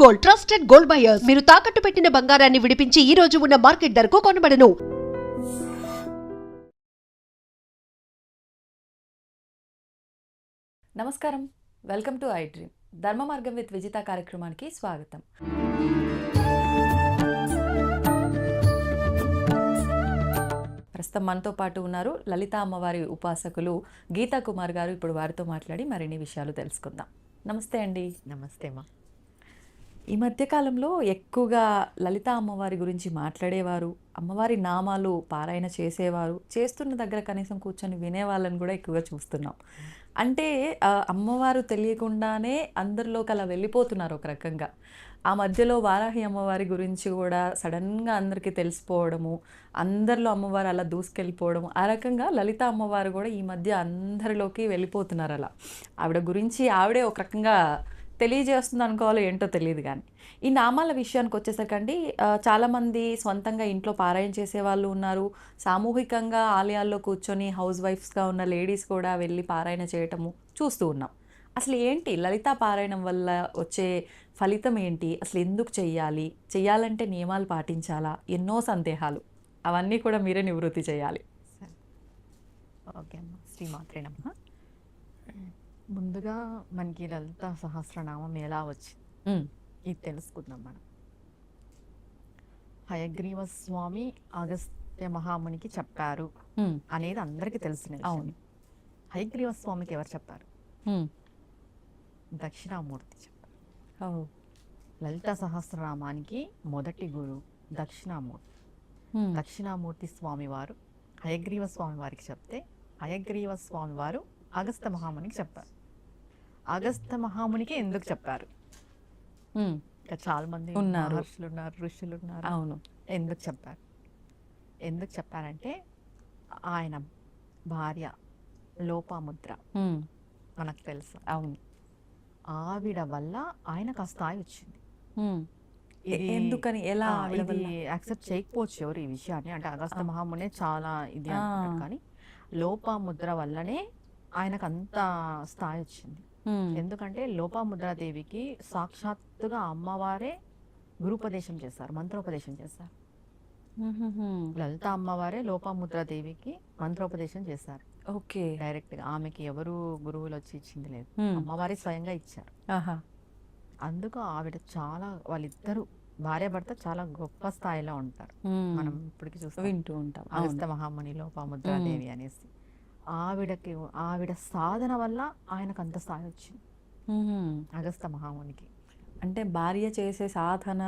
Gold trusted gold buyers మీరు తాకట్టు పెట్టిన బంగారాన్ని విడిపించి ఈ రోజు ఉన్న మార్కెట్ ధరకు కొనబడను. నమస్కారం, వెల్కమ్ టు ఐ డ్రీమ్. ధర్మ మార్గం విత్ విజిత కార్యక్రమానికి స్వాగతం. ప్రస్తుతం మనతో పాటు ఉన్నారు లలిత అమ్మవారి ఉపాసకులు గీతా కుమార్ గారు. ఇప్పుడు వారితో మాట్లాడి మరిన్ని విషయాలు తెలుసుకుందాం. నమస్తే అండి. నమస్తే అమ్మా. ఈ మధ్యకాలంలో ఎక్కువగా లలిత అమ్మవారి గురించి మాట్లాడేవారు, అమ్మవారి నామాలు పారాయణ చేసేవారు, చేస్తున్న దగ్గర కనీసం కూర్చొని వినేవాళ్ళని కూడా ఎక్కువగా చూస్తున్నాం. అంటే అమ్మవారు తెలియకుండానే అందరిలోకి అలా వెళ్ళిపోతున్నారు ఒక రకంగా. ఆ మధ్యలో వారాహి అమ్మవారి గురించి కూడా సడన్గా అందరికీ తెలిసిపోవడము, అందరిలో అమ్మవారు అలా దూసుకెళ్ళిపోవడం, ఆ రకంగా లలిత అమ్మవారు కూడా ఈ మధ్య అందరిలోకి వెళ్ళిపోతున్నారు. అలా ఆవిడ గురించి ఆవిడే ఒక రకంగా తెలియజేస్తుంది అనుకోవాలో ఏంటో తెలియదు. కానీ ఈ నామాల విషయానికి వచ్చేసరికండి, చాలామంది సొంతంగా ఇంట్లో పారాయణ చేసేవాళ్ళు ఉన్నారు, సామూహికంగా ఆలయాల్లో కూర్చొని హౌస్ వైఫ్స్గా ఉన్న లేడీస్ కూడా వెళ్ళి పారాయణ చేయటము చూస్తూ ఉన్నాం. అసలు ఏంటి లలిత పారాయణం వల్ల వచ్చే ఫలితం ఏంటి, అసలు ఎందుకు చెయ్యాలంటే నియమాలు పాటించాలా, ఎన్నో సందేహాలు, అవన్నీ కూడా మీరే నివృత్తి చేయాలి. ఓకే అమ్మ, శ్రీమాత్రేనమ్మ. ముందుగా మనకి లలిత సహస్రనామం ఎలా వచ్చింది ఇది తెలుసుకుందాం మనం. హయగ్రీవ స్వామి అగస్త్య మహామునికి చెప్పారు అనేది అందరికీ తెలిసిన విషయం. హయగ్రీవ స్వామికి ఎవరు చెప్పారు? దక్షిణామూర్తి చెప్పారు. లలిత సహస్రనామానికి మొదటి గురువు దక్షిణామూర్తి. దక్షిణామూర్తి స్వామి వారు హయగ్రీవ స్వామి వారికి చెప్తే, హయగ్రీవ స్వామి వారు అగస్త్య మహామునికి చెప్పారు. అగస్త్య మహామునికి ఎందుకు చెప్పారు? చాలా మంది ఉన్నారు, మహర్షులు ఉన్నారు, ఋషులు ఉన్నారు. అవును. ఎందుకు చెప్పారంటే ఆయన భార్య లోపాముద్ర మనకు తెలుసు. అవును. ఆవిడ వల్ల ఆయనకు ఆ స్థాయి వచ్చింది. ఎందుకని, ఎలా? ఇది యాక్సెప్ట్ చేయకపోవచ్చు ఎవరు ఈ విషయాన్ని. అంటే అగస్త్య మహామునే చాలా ఇది అంటారు, కానీ లోపాముద్ర వల్లనే ఆయనకు అంత స్థాయి వచ్చింది. ఎందుకంటే లోపాముద్రాదేవికి సాక్షాత్తుగా అమ్మవారే గురుపదేశం చేశారు, మంత్రోపదేశం చేశారు. లలిత అమ్మవారే లోపాముద్రాదేవికి మంత్రోపదేశం చేశారు. ఓకే. డైరెక్ట్ గా ఆమెకి ఎవరు గురువులు వచ్చి ఇచ్చింది లేదు, అమ్మవారే స్వయంగా ఇచ్చారు. అందుకు ఆవిడ చాలా, వాళ్ళిద్దరు భార్యాభర్త చాలా గొప్ప స్థాయిలో ఉంటారు. మనం ఇప్పటికి చూస్తూ వింటూ ఉంటాం అగస్త్య మహాముని లోపాముద్రాదేవి అనేసి. ఆవిడ సాధన వల్ల ఆయనకు అంత స్థాయి వచ్చింది అగస్త్య మహామునికి. అంటే భార్య చేసే సాధన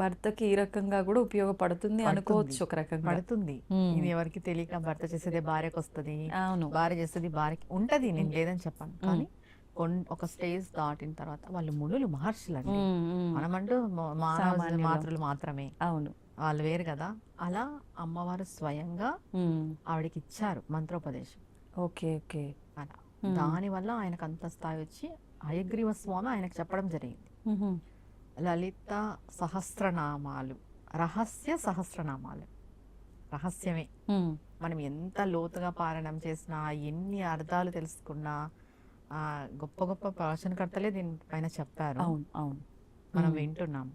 భర్తకి ఈ రకంగా కూడా ఉపయోగపడుతుంది అనుకోవచ్చు. ఒక రకంగా పడుతుంది. ఇది ఎవరికి తెలియక భర్త చేసేదే భార్యకు వస్తుంది, అవును, భార్య చేసేది భార్యకి ఉంటది. నేను లేదని చెప్పాను, కానీ ఒక స్టేజ్ దాటిన తర్వాత వాళ్ళు మునులు, మహర్షులండి. మనమంటూ మాతృలు మాత్రమే. అవును, వాళ్ళు వేరు కదా. అలా అమ్మవారు స్వయంగా ఆవిడకి ఇచ్చారు మంత్రోపదేశం. Okay okay. అలా దాని వల్ల ఆయనకు అంత స్థాయి వచ్చి హయగ్రీవ స్వామి ఆయనకు చెప్పడం జరిగింది. లలిత సహస్రనామాలు రహస్య సహస్రనామాలు. రహస్యమే. మనం ఎంత లోతుగా పారాయణం చేసినా, ఎన్ని అర్థాలు తెలుసుకున్నా, గొప్ప గొప్ప ప్రవచనకర్తలే దీనిపైన చెప్పారు. అవును అవును, మనం వింటున్నాం.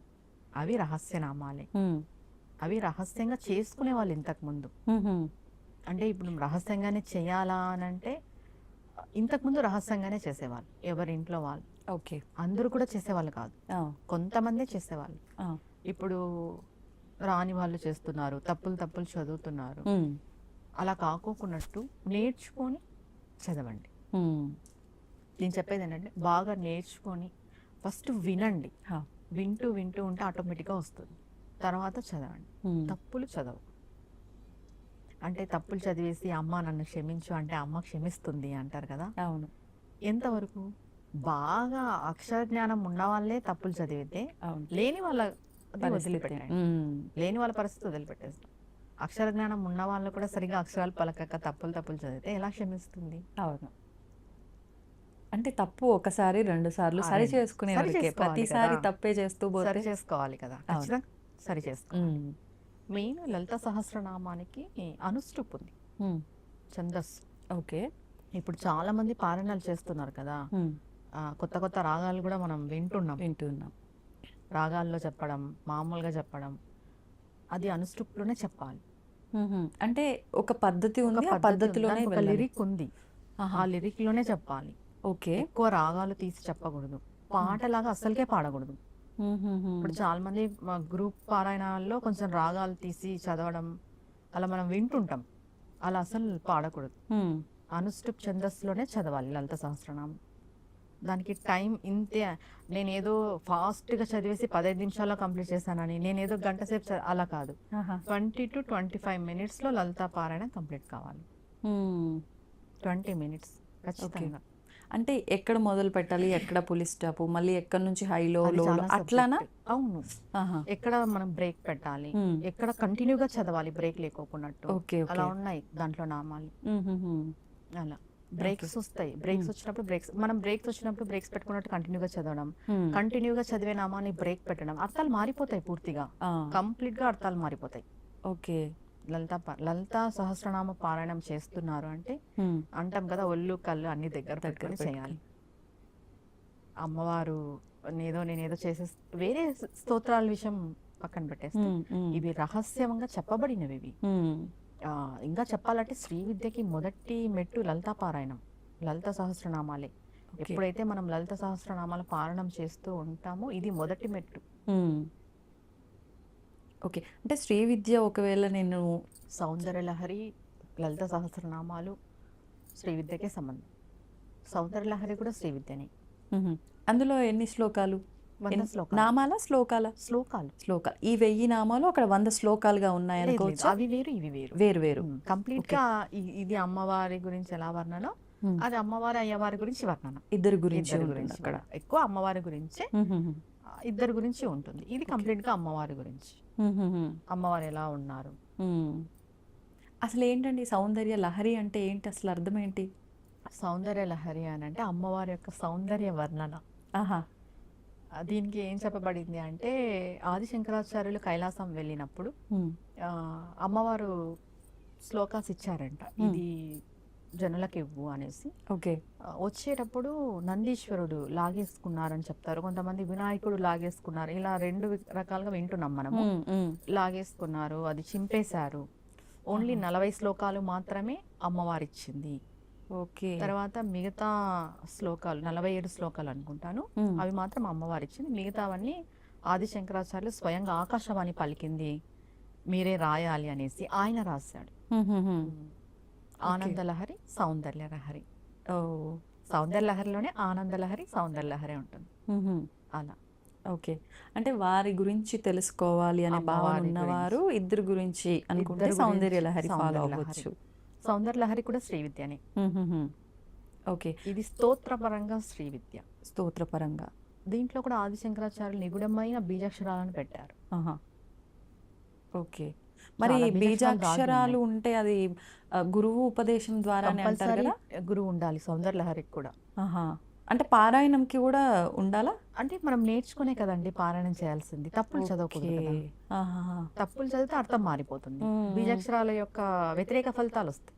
అవి రహస్యనామాలే. అవి రహస్యంగా చేసుకునే వాళ్ళు ఇంతకు ముందు. అంటే ఇప్పుడు రహస్యంగానే చేయాలా అని అంటే, ఇంతకుముందు రహస్యంగానే చేసేవాళ్ళు ఎవరి ఇంట్లో వాళ్ళు. ఓకే. అందరూ కూడా చేసేవాళ్ళు కాదు, కొంతమందే చేసేవాళ్ళు. ఇప్పుడు రాని వాళ్ళు చేస్తున్నారు, తప్పులు చదువుతున్నారు. అలా కాకోకున్నట్టు నేర్చుకొని చదవండి. నేను చెప్పేది ఏంటంటే, బాగా నేర్చుకొని ఫస్ట్ వినండి. వింటూ ఉంటే ఆటోమేటిక్గా వస్తుంది. తర్వాత చదవండి. తప్పులు చదవు. అంటే తప్పులు చదివేసి అమ్మ నన్ను క్షమించు అంటే అమ్మ క్షమిస్తుంది అంటారు కదా. అవును. ఎంతవరకు? బాగా అక్షర జ్ఞానం ఉన్న వాళ్ళే తప్పులు చదివితే, లేని వాళ్ళ వదిలిపెట్టండి. లేని వాళ్ళ పరిస్థితి వదిలిపెట్టేస్తాం. అక్షర జ్ఞానం ఉన్న వాళ్ళు కూడా సరిగా అక్షరాలు పలకక తప్పులు చదివితే ఎలా క్షమిస్తుంది? అవును. అంటే తప్పు ఒకసారి 2 సార్లు సరి చేసుకునే, ప్రతిసారి తప్పే చేస్తూ సరి చేసుకోవాలి కదా. సరి చేసుకోవాలి. మెయిన్ లలిత సహస్రనామానికి అనుష్ఠుప్ ఉంది, ఛందస్సు. ఓకే. ఇప్పుడు చాలా మంది పారాయణాలు చేస్తున్నారు కదా, కొత్త రాగాలు కూడా మనం వింటున్నాం. రాగాల్లో చెప్పడం, మామూలుగా చెప్పడం, అది అనుష్టుప్లోనే చెప్పాలి. అంటే ఒక పద్ధతి ఒక ఉంది, ఆ పద్ధతి ఉంది. పద్ధతిలోనే దానికి ఒక వెళ్ళాలి. లిరిక్ ఉంది, ఆహా. ఆ లిరిక్ లోనే చెప్పాలి. ఓకే. ఎక్కువ రాగాలు తీసి చెప్పకూడదు, పాటలాగా అస్సలకే పాడకూడదు. ఇప్పుడు చాలా మంది గ్రూప్ పారాయణాల్లో కొంచెం రాగాలు తీసి చదవడం అలా మనం వింటుంటాం, అలా అసలు పాడకూడదు. అనుష్టుప్ ఛందస్సులోనే చదవాలి లలిత సహస్రనామం. దానికి టైం ఇంతే. నేనేదో ఫాస్ట్గా చదివేసి 15 నిమిషాల్లో కంప్లీట్ చేశానని, నేనేదో గంట సేపు అలా కాదు. 20 to 25 minutesలో లలితా పారాయణ కంప్లీట్ కావాలి. 20 minutes ఖచ్చితంగా. అంటే ఎక్కడ మొదలు పెట్టాలి, ఎక్కడ పులి స్టాప్, మళ్ళీ ఎక్కడ నుంచి హైలో అది లో చాలా అట్లానా? subject. అవును. ఆహా. ఎక్కడ మనం బ్రేక్ పెట్టాలి, ఎక్కడ కంటిన్యూగా చదవాలి బ్రేక్ లేకోకున్నట్టు, ఓకే, ఓకే. అలా ఉన్నాయి దాంట్లో నామాలు. అలా బ్రేక్స్ వస్తాయి, బ్రేక్స్ వచ్చినప్పుడు మనం బ్రేక్స్ వచ్చినప్పుడు బ్రేక్స్ పెట్టుకున్నట్టు కంటిన్యూగా చదవడం, కంటిన్యూగా చదివే నామాన్ని బ్రేక్ పెట్టడం, అర్థాలు మారిపోతాయి పూర్తిగా, కంప్లీట్ గా అర్థాలు మారిపోతాయి. ఓకే. లలితా సహస్రనామ పారాయణం చేస్తున్నారు అంటే అంటాం కదా, ఒళ్ళు కళ్ళు అన్ని దగ్గర పెట్టుకొని చేయాలి. అమ్మవారు నేనేదో చేసే వేరే స్తోత్రాల విషయం పక్కన పెట్టేస్తే ఇవి రహస్యంగా చెప్పబడినవి ఇవి. ఇంకా చెప్పాలంటే శ్రీ విద్యకి మొదటి మెట్టు లలితా పారాయణం, లలిత సహస్రనామాలే. ఎప్పుడైతే మనం లలిత సహస్రనామాల పారాయణం చేస్తూ ఉంటామో ఇది మొదటి మెట్టు. ఓకే. అంటే శ్రీ విద్య ఒకవేళ నేను సౌందర్యలహరి, లలిత సహస్రనామాలు శ్రీ విద్యకే సంబంధం. సౌందర్యలహరి కూడా శ్రీ విద్యనే. అందులో ఎన్ని శ్లోకాలు? 100 శ్లోకాలు. నామాల శ్లోకాల? శ్లోకాలు. ఈ 1000 నామాలు అక్కడ 100 శ్లోకాలుగా ఉన్నాయనుకోవచ్చు. అవి వేరు ఇవి వేరు వేరు. కంప్లీట్ గా ఇది అమ్మవారి గురించి ఎలా వర్ణన, అది అమ్మవారి అయ్యవారి గురించి వర్ణన. ఇద్దరు గురించి అక్కడ ఎక్కువ అమ్మవారి గురించే, ఇద్దరు గురించి ఉంటుంది. ఇది కంప్లీట్ గా అమ్మవారి గురించి, అమ్మవారు ఎలా ఉన్నారు. అసలు ఏంటండి సౌందర్య లహరి అంటే ఏంటి, అసలు అర్థం ఏంటి? సౌందర్య లహరి అని అంటే అమ్మవారి యొక్క సౌందర్య వర్ణన. ఆహా. దీనికి ఏం చెప్పబడింది అంటే, ఆది శంకరాచార్యులు కైలాసం వెళ్ళినప్పుడు అమ్మవారు శ్లోకాస్ ఇచ్చారంట, ఇది జనులకు ఇవ్వు అనేసి. ఓకే. వచ్చేటప్పుడు నందీశ్వరుడు లాగేసుకున్నారని చెప్తారు, కొంతమంది వినాయకుడు లాగేసుకున్నారు, ఇలా 2 రకాలుగా వింటున్నాం మనము. లాగేసుకున్నారు, అది చింపేశారు. ఓన్లీ 40 శ్లోకాలు మాత్రమే అమ్మవారు ఇచ్చింది. ఓకే. తర్వాత మిగతా శ్లోకాలు 47 శ్లోకాలు అనుకుంటాను, అవి మాత్రం అమ్మవారు ఇచ్చింది. మిగతావన్నీ ఆది శంకరాచార్యులు స్వయంగా ఆకాశవాణి పలికింది, మీరే రాయాలి అనేసి ఆయన రాశాడు. ఆనందలహరి, సౌందర్యలహరి. సౌందర్యలహరిలోనే ఆనందలహరి, సౌందర్యలహరి ఉంటుంది. అలా. ఓకే. అంటే వారి గురించి తెలుసుకోవాలి అనే భావన ఉన్నవారు ఇద్దరు గురించి అనుకుంటే సౌందర్యలహరి ఫాలో అవ్వచ్చు. సౌందర్యలహరి కూడా శ్రీ విద్యనే. ఓకే. ఇది స్తోత్రపరంగా శ్రీ విద్య. స్తోత్రపరంగా దీంట్లో కూడా ఆది శంకరాచార్యులు నిగుడమైన బీజాక్షరాలను పెట్టారు. ఓకే. మరి బీజాక్షరాలు ఉంటే అది గురువు ఉపదేశం ద్వారానే అంటారు కదా? గురువు ఉండాలి సౌందర్యలహరికి కూడా. అంటే పారాయణంకి కూడా ఉండాలా? అంటే మనం నేర్చుకునే కదండి పారాయణం చేయాల్సింది, తప్పులు చదవకూడదు కదా. తప్పులు చదివితే అర్థం మారిపోతుంది, బీజాక్షరాల యొక్క వ్యతిరేక ఫలితాలు వస్తాయి.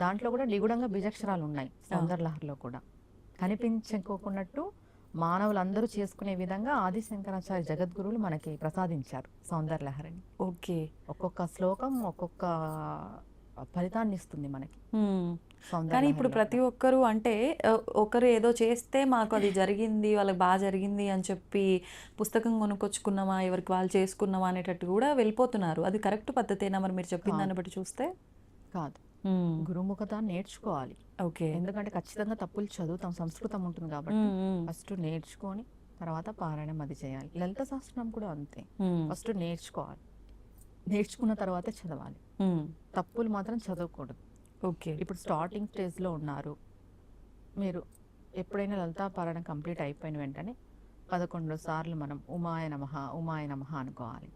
దాంట్లో కూడా నిగుడంగా బీజాక్షరాలు ఉన్నాయి సౌందర్యలహరిలో కూడా. కనిపించుకోకున్నట్టు మానవులందరూ చేసుకునే విధంగా ఆది శంకరాచార్య జగద్గురువులు మనకి ప్రసాదించారు సౌందర్యలహరిని. ఓకే. ఒక్కొక్క శ్లోకం ఒక్కొక్క ఫలితాన్ని ఇస్తుంది మనకి. కానీ ఇప్పుడు ప్రతి ఒక్కరు అంటే ఒకరు ఏదో చేస్తే మాకు అది జరిగింది, వాళ్ళకి బాగా జరిగింది అని చెప్పి పుస్తకం కొనుక్కొచ్చుకున్నామా, ఎవరికి వాళ్ళు చేసుకున్నామా అనేటట్టు కూడా వెళ్ళిపోతున్నారు. అది కరెక్ట్ పద్ధతేనా మరి మీరు చెప్పిన దాన్ని బట్టి చూస్తే? కాదు, గురుముఖత నేర్చుకోవాలి. ఓకే. ఎందుకంటే ఖచ్చితంగా తప్పులు చదువుతాం, సంస్కృతం ఉంటుంది కాబట్టి ఫస్ట్ నేర్చుకొని తర్వాత పారాయణం అది చేయాలి. లలిత శాస్త్రం కూడా అంతే, ఫస్ట్ నేర్చుకోవాలి, నేర్చుకున్న తర్వాతే చదవాలి. తప్పులు మాత్రం చదవకూడదు. ఓకే. ఇప్పుడు స్టార్టింగ్ స్టేజ్లో ఉన్నారు మీరు, ఎప్పుడైనా లలితా పారాయణం కంప్లీట్ అయిపోయిన వెంటనే 11 సార్లు మనం ఉమాయ నమః ఉమాయ నమః అనుకోవాలి.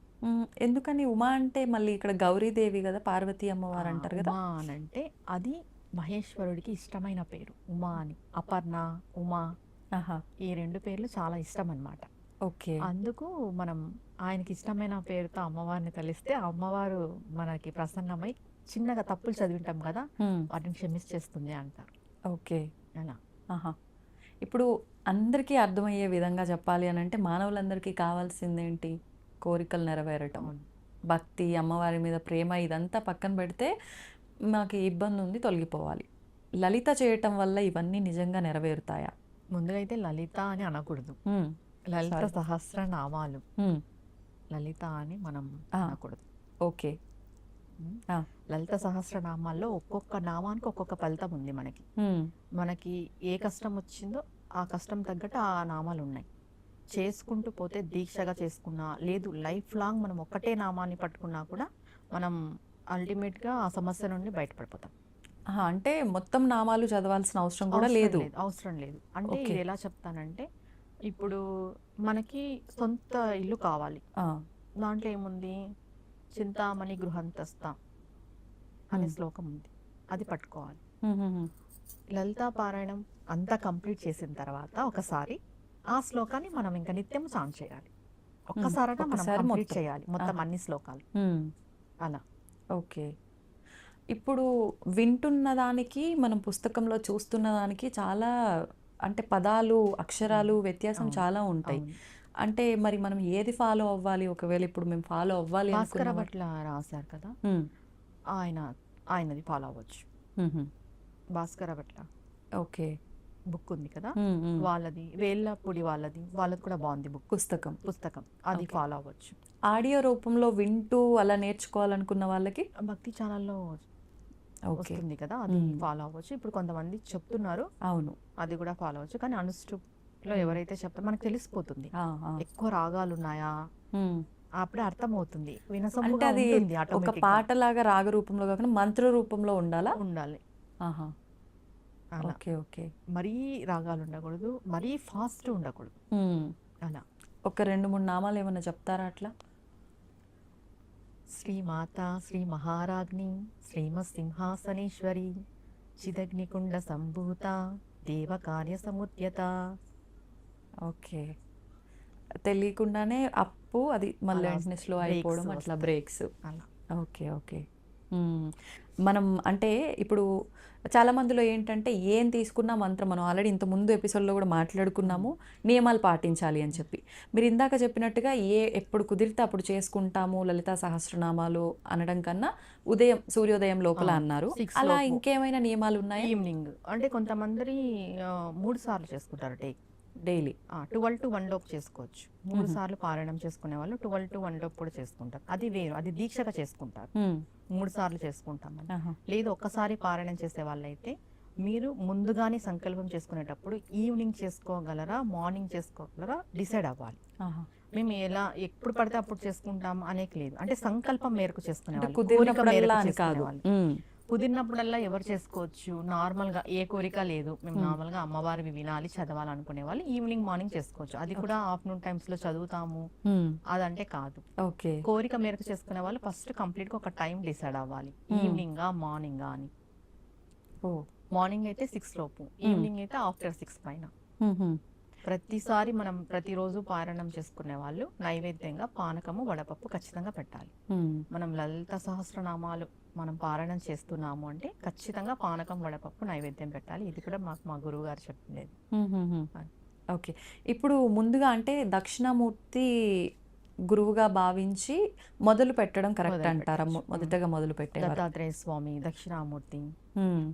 ఎందుకని ఉమా అంటే మళ్ళీ ఇక్కడ గౌరీదేవి కదా, పార్వతీ అమ్మవారు అంటారు కదా. ఉమా అని అంటే అది మహేశ్వరుడికి ఇష్టమైన పేరు. ఉమా అని, అపర్ణ, ఉమా, ఈ 2 పేర్లు చాలా ఇష్టం అన్నమాట. ఓకే. అందుకు మనం ఆయనకి ఇష్టమైన పేరుతో అమ్మవారిని తలిస్తే అమ్మవారు మనకి ప్రసన్నమై చిన్నగా తప్పులు చదివింటాం కదా వాటిని క్షమించేస్తుంది అంటారు. ఓకే. అలా. ఇప్పుడు అందరికీ అర్థమయ్యే విధంగా చెప్పాలి అని అంటే మానవులందరికీ కావాల్సిందేంటి? కోరికలు నెరవేరటం, భక్తి, అమ్మవారి మీద ప్రేమ ఇదంతా పక్కన పెడితే మాకు ఈ ఇబ్బంది ఉంది తొలగిపోవాలి. లలిత చేయటం వల్ల ఇవన్నీ నిజంగా నెరవేరుతాయా? ముందుగా అయితే లలిత అని అనకూడదు. హ్మ్. లలిత Sorry. సహస్రనామాలు. హ్మ్. లలిత అని మనం ఆ. అనకూడదు. ఓకే. ఉమ్. ఆ. లలిత సహస్రనామాల్లో ఒక్కొక్క నామానికి ఒక్కొక్క ఫలితం ఉంది మనకి. హ్మ్. మనకి ఏ కష్టం వచ్చిందో ఆ కష్టం తగ్గట్టు ఆ నామాలు ఉన్నాయి. చేసుకుంటూ పోతే దీక్షగా చేసుకున్నా, లేదు లైఫ్ లాంగ్ మనం ఒక్కటే నామాన్ని పట్టుకున్నా కూడా మనం అల్టిమేట్గా ఆ సమస్య నుండి బయటపడిపోతాం. ఆహా, అంటే మొత్తం నామాలు చదవాల్సిన అవసరం కూడా లేదు. అవసరం లేదు. అంటే ఓకే. ఇది ఎలా చెప్తానంటే, ఇప్పుడు మనకి సొంత ఇల్లు కావాలి. ఆ. దాంట్లో ఏముంది, చింతామణి గృహంతస్థ అనే శ్లోకం ఉంది, అది పట్టుకోవాలి. హ్మ్, హ్మ్, హ్మ్. లలితా పారాయణం అంతా కంప్లీట్ చేసిన తర్వాత ఒకసారి ఆ శ్లోకాన్ని మనం ఇంకా నిత్యం చాంట్ చేయాలి. ఒక్కసారైనా మనం ఒక్కసారి కంప్లీట్ మొత్తం. చేయాలి మొత్తం ఆహా. అన్ని శ్లోకాలు. హ్మ్. అలా ఓకే. ఇప్పుడు వింటున్న దానికి మనం పుస్తకంలో చూస్తున్న దానికి చాలా అంటే పదాలు, అక్షరాలు వ్యత్యాసం అవును. చాలా ఉంటాయి. అవును. అంటే మరి మనం ఏది ఫాలో అవ్వాలి? ఒకవేళ ఇప్పుడు మేము ఫాలో అవ్వాలి భాస్కర అనుకున్నాం. భట్ల రాశారు కదా, హ్మ్. ఆయనది ఫాలో అవ్వచ్చు. హ్మ్, హ్మ్. భాస్కర భట్ల ఓకే. బుక్ ఉంది కదా, హ్మ్, హ్మ్. వాళ్ళది వేళ్ళపూడి వాళ్ళది కూడా బాగుంది బుక్, పుస్తకం అది ఓకే. ఫాలో అవ్వచ్చు. ఆడియో రూపంలో వింటూ అలా నేర్చుకోవాలనుకున్న వాళ్ళకి భక్తి ఛానల్లో ఓకే. వస్తుంది కదా, అది ఫాలో అవ్వచ్చు. ఇప్పుడు కొంతమంది చెప్తున్నారు, అవును. అది కూడా ఫాలో అవ్వచ్చు. కానీ అనుష్ఠుప్లో ఎవరైతే చెప్తారో మనకు తెలిసిపోతుంది ఆ, ఆ. ఎక్కువ రాగాలు ఉన్నాయా, హ్మ్. అప్పుడే అర్థమవుతుంది. అంటే వినసొంపుగా అది ఉంటుంది, ఒక ఆటోమేటిక్గా పాటలాగా రాగ రూపంలో కాకుండా మంత్ర రూపంలో ఉండాలా? ఉండాలి. ఆహా. అలా ఓకే, ఓకే. మరీ రాగాలు ఉండకూడదు, మరీ ఫాస్ట్ ఉండకూడదు. హ్మ్. అలా ఒక 2, 3 నామాలు ఏమన్నా చెప్తారా అట్లా? శ్రీమాత శ్రీ మహారాజ్ని శ్రీమసింహాసనేశ్వరి చిదగ్నికుండ సంభూత దేవకార్య సముద్యత. ఓకే. తెలియకుండానే అప్పు అది మళ్ళీ అలా వెంటనే వస్తాయి, స్లో అయిపోవడం, breaks అట్లా వస్తాయి. బ్రేక్స్. అలా ఓకే, ఓకే. హ్మ్. మనం అంటే ఇప్పుడు చాలా మందిలో ఏంటంటే ఏం తీసుకున్నా మంత్రం మనం ఆల్రెడీ ఇంత ముందు ఎపిసోడ్‌లో కూడా మాట్లాడుకున్నాము. నియమాలు పాటించాలి అని చెప్పి. మీరు ఇందాక చెప్పినట్టుగా ఎప్పుడు కుదిరితే అప్పుడు చేసుకుంటాము లలితా సహస్రనామాలు అనడం కన్నా సూర్యోదయం లోపల అన్నారు. 6 అలా లోపు ఇంకేమైనా నియమాలు ఉన్నాయా? ఈవినింగ్ అంటే కొంతమంది 3 సార్లు చేసుకుంటారు డే. డైలీ. 12 to 1 లోపు చేసుకోవచ్చు. 3 సార్లు పారాయణం చేసుకునే వాళ్ళు 12 to 1 లోపు కూడా చేసుకుంటారు. అది వేరు, అది దీక్షగా చేసుకుంటారు. హ్మ్. 3 సార్లు చేసుకుంటామని. ఆహా. లేదు ఒక్కసారి పారాయణం చేసే వాళ్ళైతే మీరు ముందుగానే సంకల్పం చేసుకునేటప్పుడు ఈవినింగ్ చేసుకోగలరా, మార్నింగ్ చేసుకోగలరా డిసైడ్ అవ్వాలి. ఆహా. మేము ఎలా ఎప్పుడు పడితే అప్పుడు చేసుకుంటాం అనేక లేదు. అంటే సంకల్పం మేరకు చేసుకునే అంటే వాళ్ళు, కోరిక కుదిరినప్పుడల్లా మేరకు అని చేసుకునే కాదు. వాళ్ళు. హ్మ్. కుదిరినప్పుడల్లా ఎవరు చేసుకోవచ్చు. నార్మల్గా ఏ కోరిక లేదు, మేము నార్మల్గా అమ్మవారివి వినాలి, చదవాలి అనుకునే వాళ్ళు ఈవినింగ్ మార్నింగ్ చేసుకోవచ్చు. అది కూడా ఆఫ్టర్నూన్ టైమ్స్లో చదువుతాము హ్మ్. అదంటే కాదు. ఓకే. కోరిక మేరకు చేసుకునే వాళ్ళు ఫస్ట్ కంప్లీట్గా ఒక టైం డిసైడ్ అవ్వాలి, ఈవినింగా మార్నింగా అని. ఓ. మార్నింగ్ అయితే 6 లోపు, ఈవినింగ్ అయితే ఆఫ్టర్ 6 పైన. హ్మ్, హ్మ్. ప్రతిసారి మనం ప్రతిరోజు పారాయణం చేసుకునే వాళ్ళు నైవేద్యంగా పానకము, వడపప్పు ఖచ్చితంగా పెట్టాలి. హ్మ్. మనం లలిత సహస్రనామాలు మనం పారాయణం చేస్తున్నాము అంటే ఖచ్చితంగా పానకం, వడపప్పు నైవేద్యం పెట్టాలి. ఇది కూడా మా గురువు గారు చెప్పింది. హ్మ్, హ్మ్, హ్మ్. ఓకే. ఇప్పుడు ముందుగా అంటే దక్షిణామూర్తి గురువుగా భావించి మొదలు పెట్టడం కరెక్ట్ అంటారా? మొదటగా మొదలు పెట్టేవారు. దత్తాత్రేయ స్వామి, దక్షిణామూర్తి హ్మ్.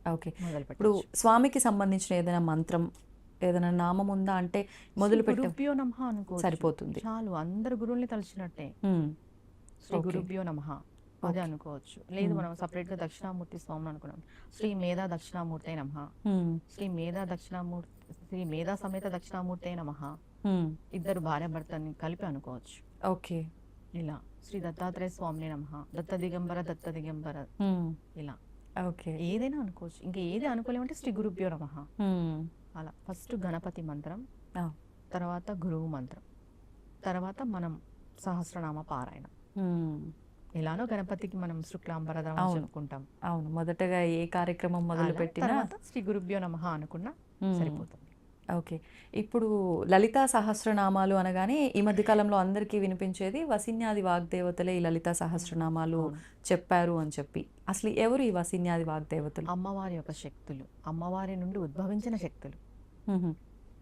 ఓకే. మొదలు ఇప్పుడు పెట్టచ్చు. స్వామికి సంబంధించిన ఏదైనా మంత్రం, ఏదైనా నామం ఉందా? అంటే మొదలు పెట్టే గురుభ్యో నమః అనుకోవచ్చు, సరిపోతుంది. చాలు. అందరు గురువుల్ని తలుచినట్టే. హ్మ్. శ్రీ ఓకే. గురుభ్యో నమః అది అనుకోవచ్చు. లేదు మనం సపరేట్గా దక్షిణామూర్తి స్వామిని అనుకున్నాం, శ్రీ మేధా దక్షిణామూర్తి నమః, హ్మ్. శ్రీ మేధా సమేత దక్షిణామూర్తి నమః. హ్మ్. ఇద్దరు భార్యాభర్తని కలిపి అనుకోవచ్చు. ఓకే. ఇలా శ్రీ దత్తాత్రేయ స్వామిని నమః, దత్త దిగంబర హ్మ్. ఇలా ఓకే. ఏదైనా అనుకోవచ్చు. ఇంకా ఏది అనుకోలేమంటే శ్రీ గురుభ్యో నమః. హ్మ్. అలా ఫస్ట్ గణపతి మంత్రం, ఆ. తర్వాత గురువు మంత్రం, తర్వాత మనం సహస్రనామ పారాయణం. హ్మ్. ఎలానో గణపతికి మనం శుక్లాంబరధరం అని అవును. చెప్పుకుంటాం. అవును. మొదటగా ఏ కార్యక్రమం మొదలు అలా పెట్టినా తర్వాత శ్రీ గురుభ్యో నమః అనుకున్నా సరిపోతుంది. ఓకే. ఇప్పుడు లలితా సహస్రనామాలు అనగానే ఈ మధ్య కాలంలో అందరికీ వినిపించేది వసిన్యాది వాగ్దేవతలే ఈ లలితా సహస్రనామాలు చెప్పారు అని చెప్పి. అసలు ఎవరు ఈ వసిన్యాది వాగ్దేవతలు? అమ్మవారి యొక్క శక్తులు, అమ్మవారి నుండి ఉద్భవించిన శక్తులు. హుహు.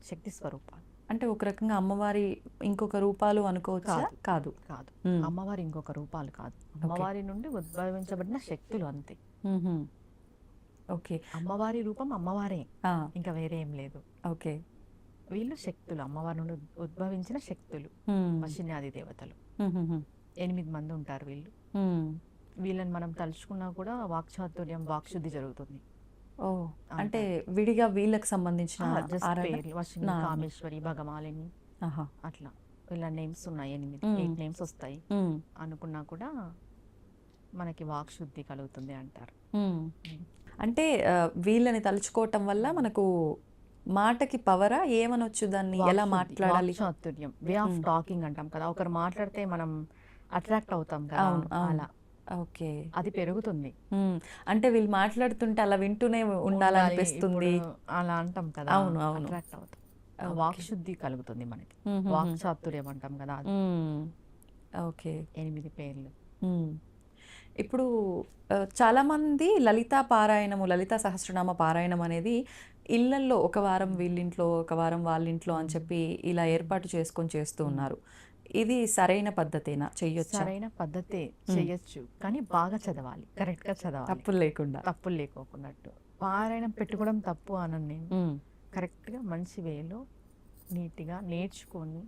శక్తి స్వరూపాలు. అంటే ఒక రకంగా అమ్మవారి ఇంకొక రూపాలు అనుకోవచ్చా? కాదు. కాదు, మ్మ్. అమ్మవారి ఇంకొక రూపాలు కాదు, అమ్మవారి నుండి ఉద్భవించబడిన శక్తులు అంతే. మ్మ్హ్మ్. ఓకే. అమ్మవారి రూపం అమ్మవారే, ఆ, ఇంకా వేరే ఏం లేదు. ఓకే. వీళ్ళు శక్తులు, అమ్మవారి నుండి ఉద్భవించిన శక్తులు, మ్మ్. వశిన్యాది దేవతలు. మ్మ్హ్మ్. 8 మంది ఉంటారు వీళ్ళు. మ్మ్. వీళ్ళని మనం తలుచుకున్నా కూడా వాక్చాతుర్యం, వాక్శుద్ధి జరుగుతుంది. ఓ, అంటే విడిగా వీళ్ళకి సంబంధించిన జస్ట్ ఆరాధన? పేర్లు వశిని, నా- కామేశ్వరి, భగమాలిని, ఆహా. అట్లా వీళ్ళ నేమ్స్ ఉన్నాయి. 8 మ్మ్. నేమ్స్ వస్తాయి. మ్మ్. అనుకున్నా కూడా మనకి వాక్శుద్ధి కలుగుతుంది అంటారు. మ్మ్. అంటే వీళ్ళని తలుచుకోవటం వల్ల మనకు మాటకి పవరా ఏమనొచ్చు, దాన్ని ఎలా వాక్శుద్ధి, మాట్లాడాలి? వాక్చాతుర్యం, వే ఆఫ్ టాకింగ్ అంటాం కదా, ఒకరు మాట్లాడితే మనం అట్రాక్ట్ అవుతాం కదా, అవును, అవును. అలా ఓకే. అది పెరుగుతుంది. మ్మ్. అంటే వీళ్ళు మాట్లాడుతుంటే అలా వింటూనే ఉండాలనిపిస్తుంది. ఇప్పుడు అలా అంటాం కదా, అవును, అవును. అట్రాక్ట్ అవుతాం. ఓకే. వాక్శుద్ధి కలుగుతుంది మనకి. మ్మ్. వాక్చాతుర్యం అంటాం కదా, అది. మ్మ్. ఓకే. 8 పేర్లు. మ్మ్. ఇప్పుడు చాలామంది లలితా పారాయణము, లలితా సహస్రనామ పారాయణం అనేది ఇళ్ళల్లో ఒక వారం వీళ్ళింట్లో, ఒక వారం వాళ్ళింట్లో అని చెప్పి ఇలా ఏర్పాటు చేసుకొని చేస్తూ ఉన్నారు. ఇది సరైన పద్ధతేనా? చెయ్యొచ్చా? సరైన పద్ధతే, చెయ్యొచ్చు, కానీ బాగా చదవాలి, కరెక్ట్ గా చదవాలి, తప్పులు లేకుండా. తప్పులు లేకోకున్నట్టు. పారాయణం పెట్టుకోవడం తప్పు అనను నేను. మ్మ్. కరెక్ట్ గా మంచి వేలో నీట్గా నేర్చుకొని,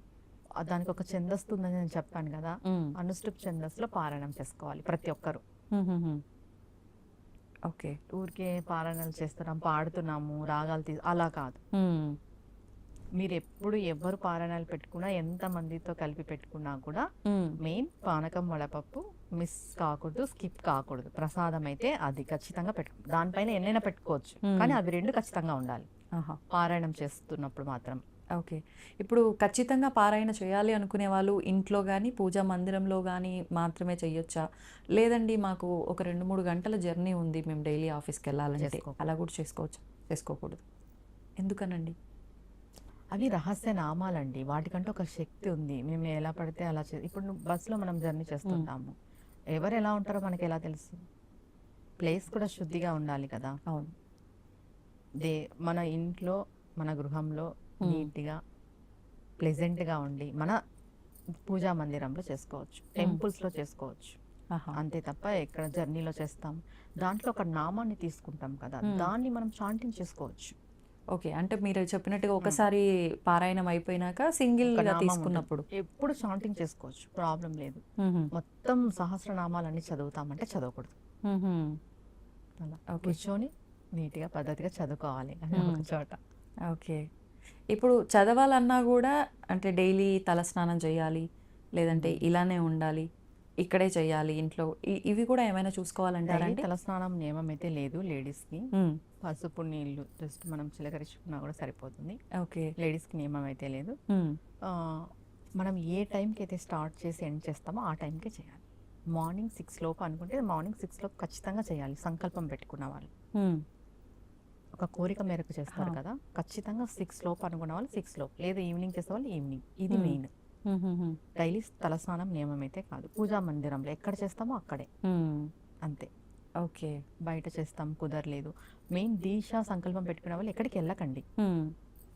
దానికి ఒక ఛందస్సు ఉందని నేను చెప్పాను కదా, మ్మ్. అనుష్ఠుప్ ఛందస్సులో పారాయణం చేసుకోవాలి ప్రతి ఒక్కరు. మ్మ్. ఓకే. ఊరికే పారాయణాలు చేస్తున్నాం, పాడుతున్నాము, రాగాలు అలా కాదు. మ్మ్. మీరు ఎప్పుడు ఎవరు పారాయణాలు పెట్టుకున్నా, ఎంత మందితో కలిపి పెట్టుకున్నా కూడా మ్మ్. మెయిన్ పానకం వడపప్పు మిస్ కాకూడదు, స్కిప్ కాకూడదు. ప్రసాదం అయితే అది ఖచ్చితంగా దానిపైన ఎన్నైనా పెట్టుకోవచ్చు, కానీ అవి 2 ఖచ్చితంగా ఉండాలి ఆహా. పారాయణం చేస్తున్నప్పుడు మాత్రం. ఓకే. ఇప్పుడు ఖచ్చితంగా పారాయణ చేయాలి అనుకునే వాళ్ళు ఇంట్లో కానీ పూజా మందిరంలో కానీ మాత్రమే చెయ్యొచ్చా? లేదండి మాకు ఒక 2-3 గంటల జర్నీ ఉంది, మేము డైలీ ఆఫీస్కి వెళ్ళాలంటే చేసుకోకూడదు. అలా కూడా చేసుకోవచ్చా? చేసుకోకూడదు. ఎందుకనండి? అవి రహస్య నామాలండి, వాటికంటే ఒక శక్తి ఉంది. మేము ఎలా పడితే అలా ఇప్పుడు బస్సులో మనం జర్నీ చేస్తుంటాము, ఎవరు ఎలా ఉంటారో మనకి ఎలా తెలుసు? ప్లేస్ కూడా శుద్ధిగా ఉండాలి కదా. అవును. మన ఇంట్లో, మన గృహంలో నీట్గా ప్లెజెంట్గా ఉండి మన పూజా మందిరంలో చేసుకోవచ్చు, టెంపుల్స్లో చేసుకోవచ్చు. ఆహా. అంతే తప్ప ఎక్కడ జర్నీలో చేస్తాం, దాంట్లో ఒక నామాన్ని తీసుకుంటాం కదా, దాన్ని మనం చాంటింగ్ చేసుకోవచ్చు. ఓకే. అంటే మీరు చెప్పినట్టుగా ఒకసారి పారాయణం అయిపోయినాక సింగిల్ ఒక గా నామం తీసుకున్నప్పుడు ఉంటుంది. ఎప్పుడు చాంటింగ్ చేసుకోవచ్చు, ప్రాబ్లం లేదు. మ్మ్. మొత్తం సహస్రనామాలన్నీ చదువుతామంటే చదవకూడదు. మ్మ్. అలా ఓకే. కూర్చొని నీట్గా పద్ధతిగా చదువుకోవాలి అది ఒక చోట. ఓకే. ఇప్పుడు చదవాలన్నా కూడా అంటే డైలీ తలస్నానం చేయాలి, లేదంటే ఇలానే ఉండాలి, ఇక్కడే చేయాలి ఇంట్లో, ఇవి కూడా ఏమైనా చూసుకోవాలంటారా డైలీ అండి? తలస్నానం నియమం అయితే లేదు లేడీస్కి. మ్మ్. పసుపు నీళ్ళు జస్ట్ మనం చిలకరించుకున్నా కూడా సరిపోతుంది. ఓకే. లేడీస్కి నియమం అయితే లేదు. మ్మ్. మనం ఏ టైంకి అయితే స్టార్ట్ చేసి ఎండ్ చేస్తామో ఆ టైంకే చేయాలి. మార్నింగ్ 6 లోపు అనుకుంటే మార్నింగ్ 6 లోపు ఖచ్చితంగా చేయాలి. సంకల్పం పెట్టుకున్న వాళ్ళు, మ్మ్. ఒక కోరిక మేరకు చేస్తారు కదా, ఖచ్చితంగా 6 లోపు అనుకున్న వాళ్ళు 6 లోపు, లేదా ఈవినింగ్ చేసే వాళ్ళు ఈవినింగ్. ఇది మెయిన్. మ్మ్. డైలీ తలస్నానం నియమం అయితే కాదు. పూజా మందిరంలో ఎక్కడ చేస్తామో అక్కడే, మ్మ్. అంతే. ఓకే. బయట చేస్తాం కుదరలేదు, మెయిన్ దీక్ష సంకల్పం పెట్టుకునే వాళ్ళు ఎక్కడికి వెళ్ళకండి. మ్మ్.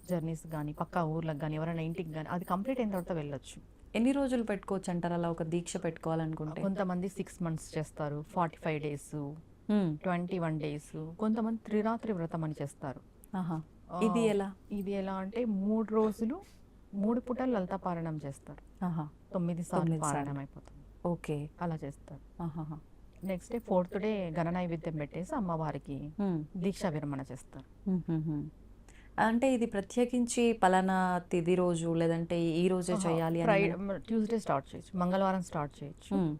జర్నీస్ కానీ పక్కా ఊర్లకు కానీ ఎవరైనా ఇంటికి కానీ, అది కంప్లీట్ అయిన తర్వాత వెళ్ళొచ్చు. ఎన్ని రోజులు పెట్టుకోవచ్చు అంటారు అలా ఒక దీక్ష పెట్టుకోవాలనుకుంటే? కొంతమంది 6 months చేస్తారు, 45 days, మ్మ్. 21 days, కొంతమంది త్రిరాత్రి వ్రతం అని చేస్తారు. ఆహా. ఇది ఎలా? ఇది ఎలా అంటే 3 రోజులు 3 పూటలు లలిత పారాయణం చేస్తారు. ఆహా. 9 సార్లు 9 పారాయణం అయిపోతుంది, ఓకే. అలా చేస్తారు. ఆహాహా. నెక్స్ట్ డే 4th day ఘన నైవేద్యం పెట్టేసి అమ్మవారికి మ్మ్. దీక్షా విరమణ చేస్తారు. మ్మ్. అంటే ఇది ప్రత్యేకించి పలానా తిది రోజు లేదంటే ఈ రోజే చేయాలి అని ఏమైనా? ట్యూస్డే స్టార్ట్ చేయొచ్చు, మంగళవారం స్టార్ట్ చేయొచ్చు, మ్మ్.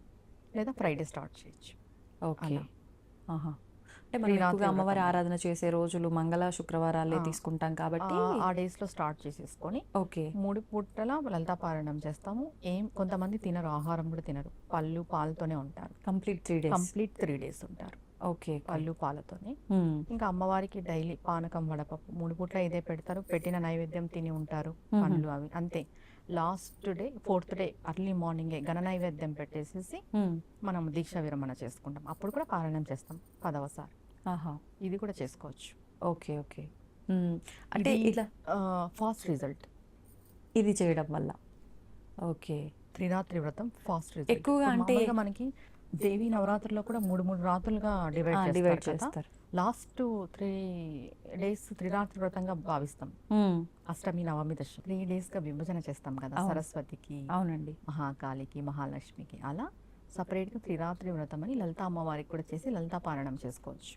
లేదా ఫ్రైడే స్టార్ట్ చేయొచ్చు. ఓకే. అలా. ఆహా. అంటే మనం శ్రీరాత్రి ఎక్కువగా అమ్మవారి వ్రతం. ఆరాధన చేసే రోజులు మంగళ శుక్రవారాలే తీసుకుంటాం కాబట్టి ఆ డేస్ లో స్టార్ట్ చేసేసుకొని ఓకే. 3 పూటల లలిత పారాయణం చేస్తాము. కొంతమంది తినరు, ఆహారం కూడా తినరు, పళ్ళు పాలతోనే ఉంటారు. Complete 3 days. కంప్లీట్ 3 days ఉంటారు ఓకే. పళ్ళు పాలతోనే. మ్మ్. ఇంకా అమ్మవారికి డైలీ పానకం వడపప్పు 3 పూట్ల ఇదే పెడతారు, పెట్టిన నైవేద్యం తిని ఉంటారు, పండ్లు అవి అంతే. Last day 4th day early మార్నింగే ఘన నైవేద్యం పెట్టేసేసి మ్మ్. మనం దీక్ష విరమణ చేసుకుంటాం. అప్పుడు కూడా పారాయణం చేస్తాం 10వ సారి. ఆహా. ఇది కూడా చేసుకోవచ్చు. ఓకే. ఓకే. అంటే ఇది ఇట్లా ఫాస్ట్ రిజల్ట్. ఇది చేయడం వల్ల. ఓకే. త్రిరాత్రి వ్రతం ఫాస్ట్ రిజల్ట్. ఎక్కువగా అంటే మామూలుగా మనకి దేవి నవరాత్రుల్లో కూడా 3 రాత్రులుగా డివైడ్ డివైడ్ చేస్తారు కదా. చేస్తారు. లాస్ట్ 3 days త్రిరాత్రి వ్రతంగా భావిస్తాం. అష్టమి, నవమి, దశమి 3 days గా విభజన చేస్తాం కదా. అవును. సరస్వతికి, అవునండి. మహాకాళికి, మహాలక్ష్మికి అలా సపరేట్గా త్రిరాత్రి వ్రతం అని లలితా అమ్మవారికి కూడా చేసి లలితా పారాయణం చేసుకోవచ్చు.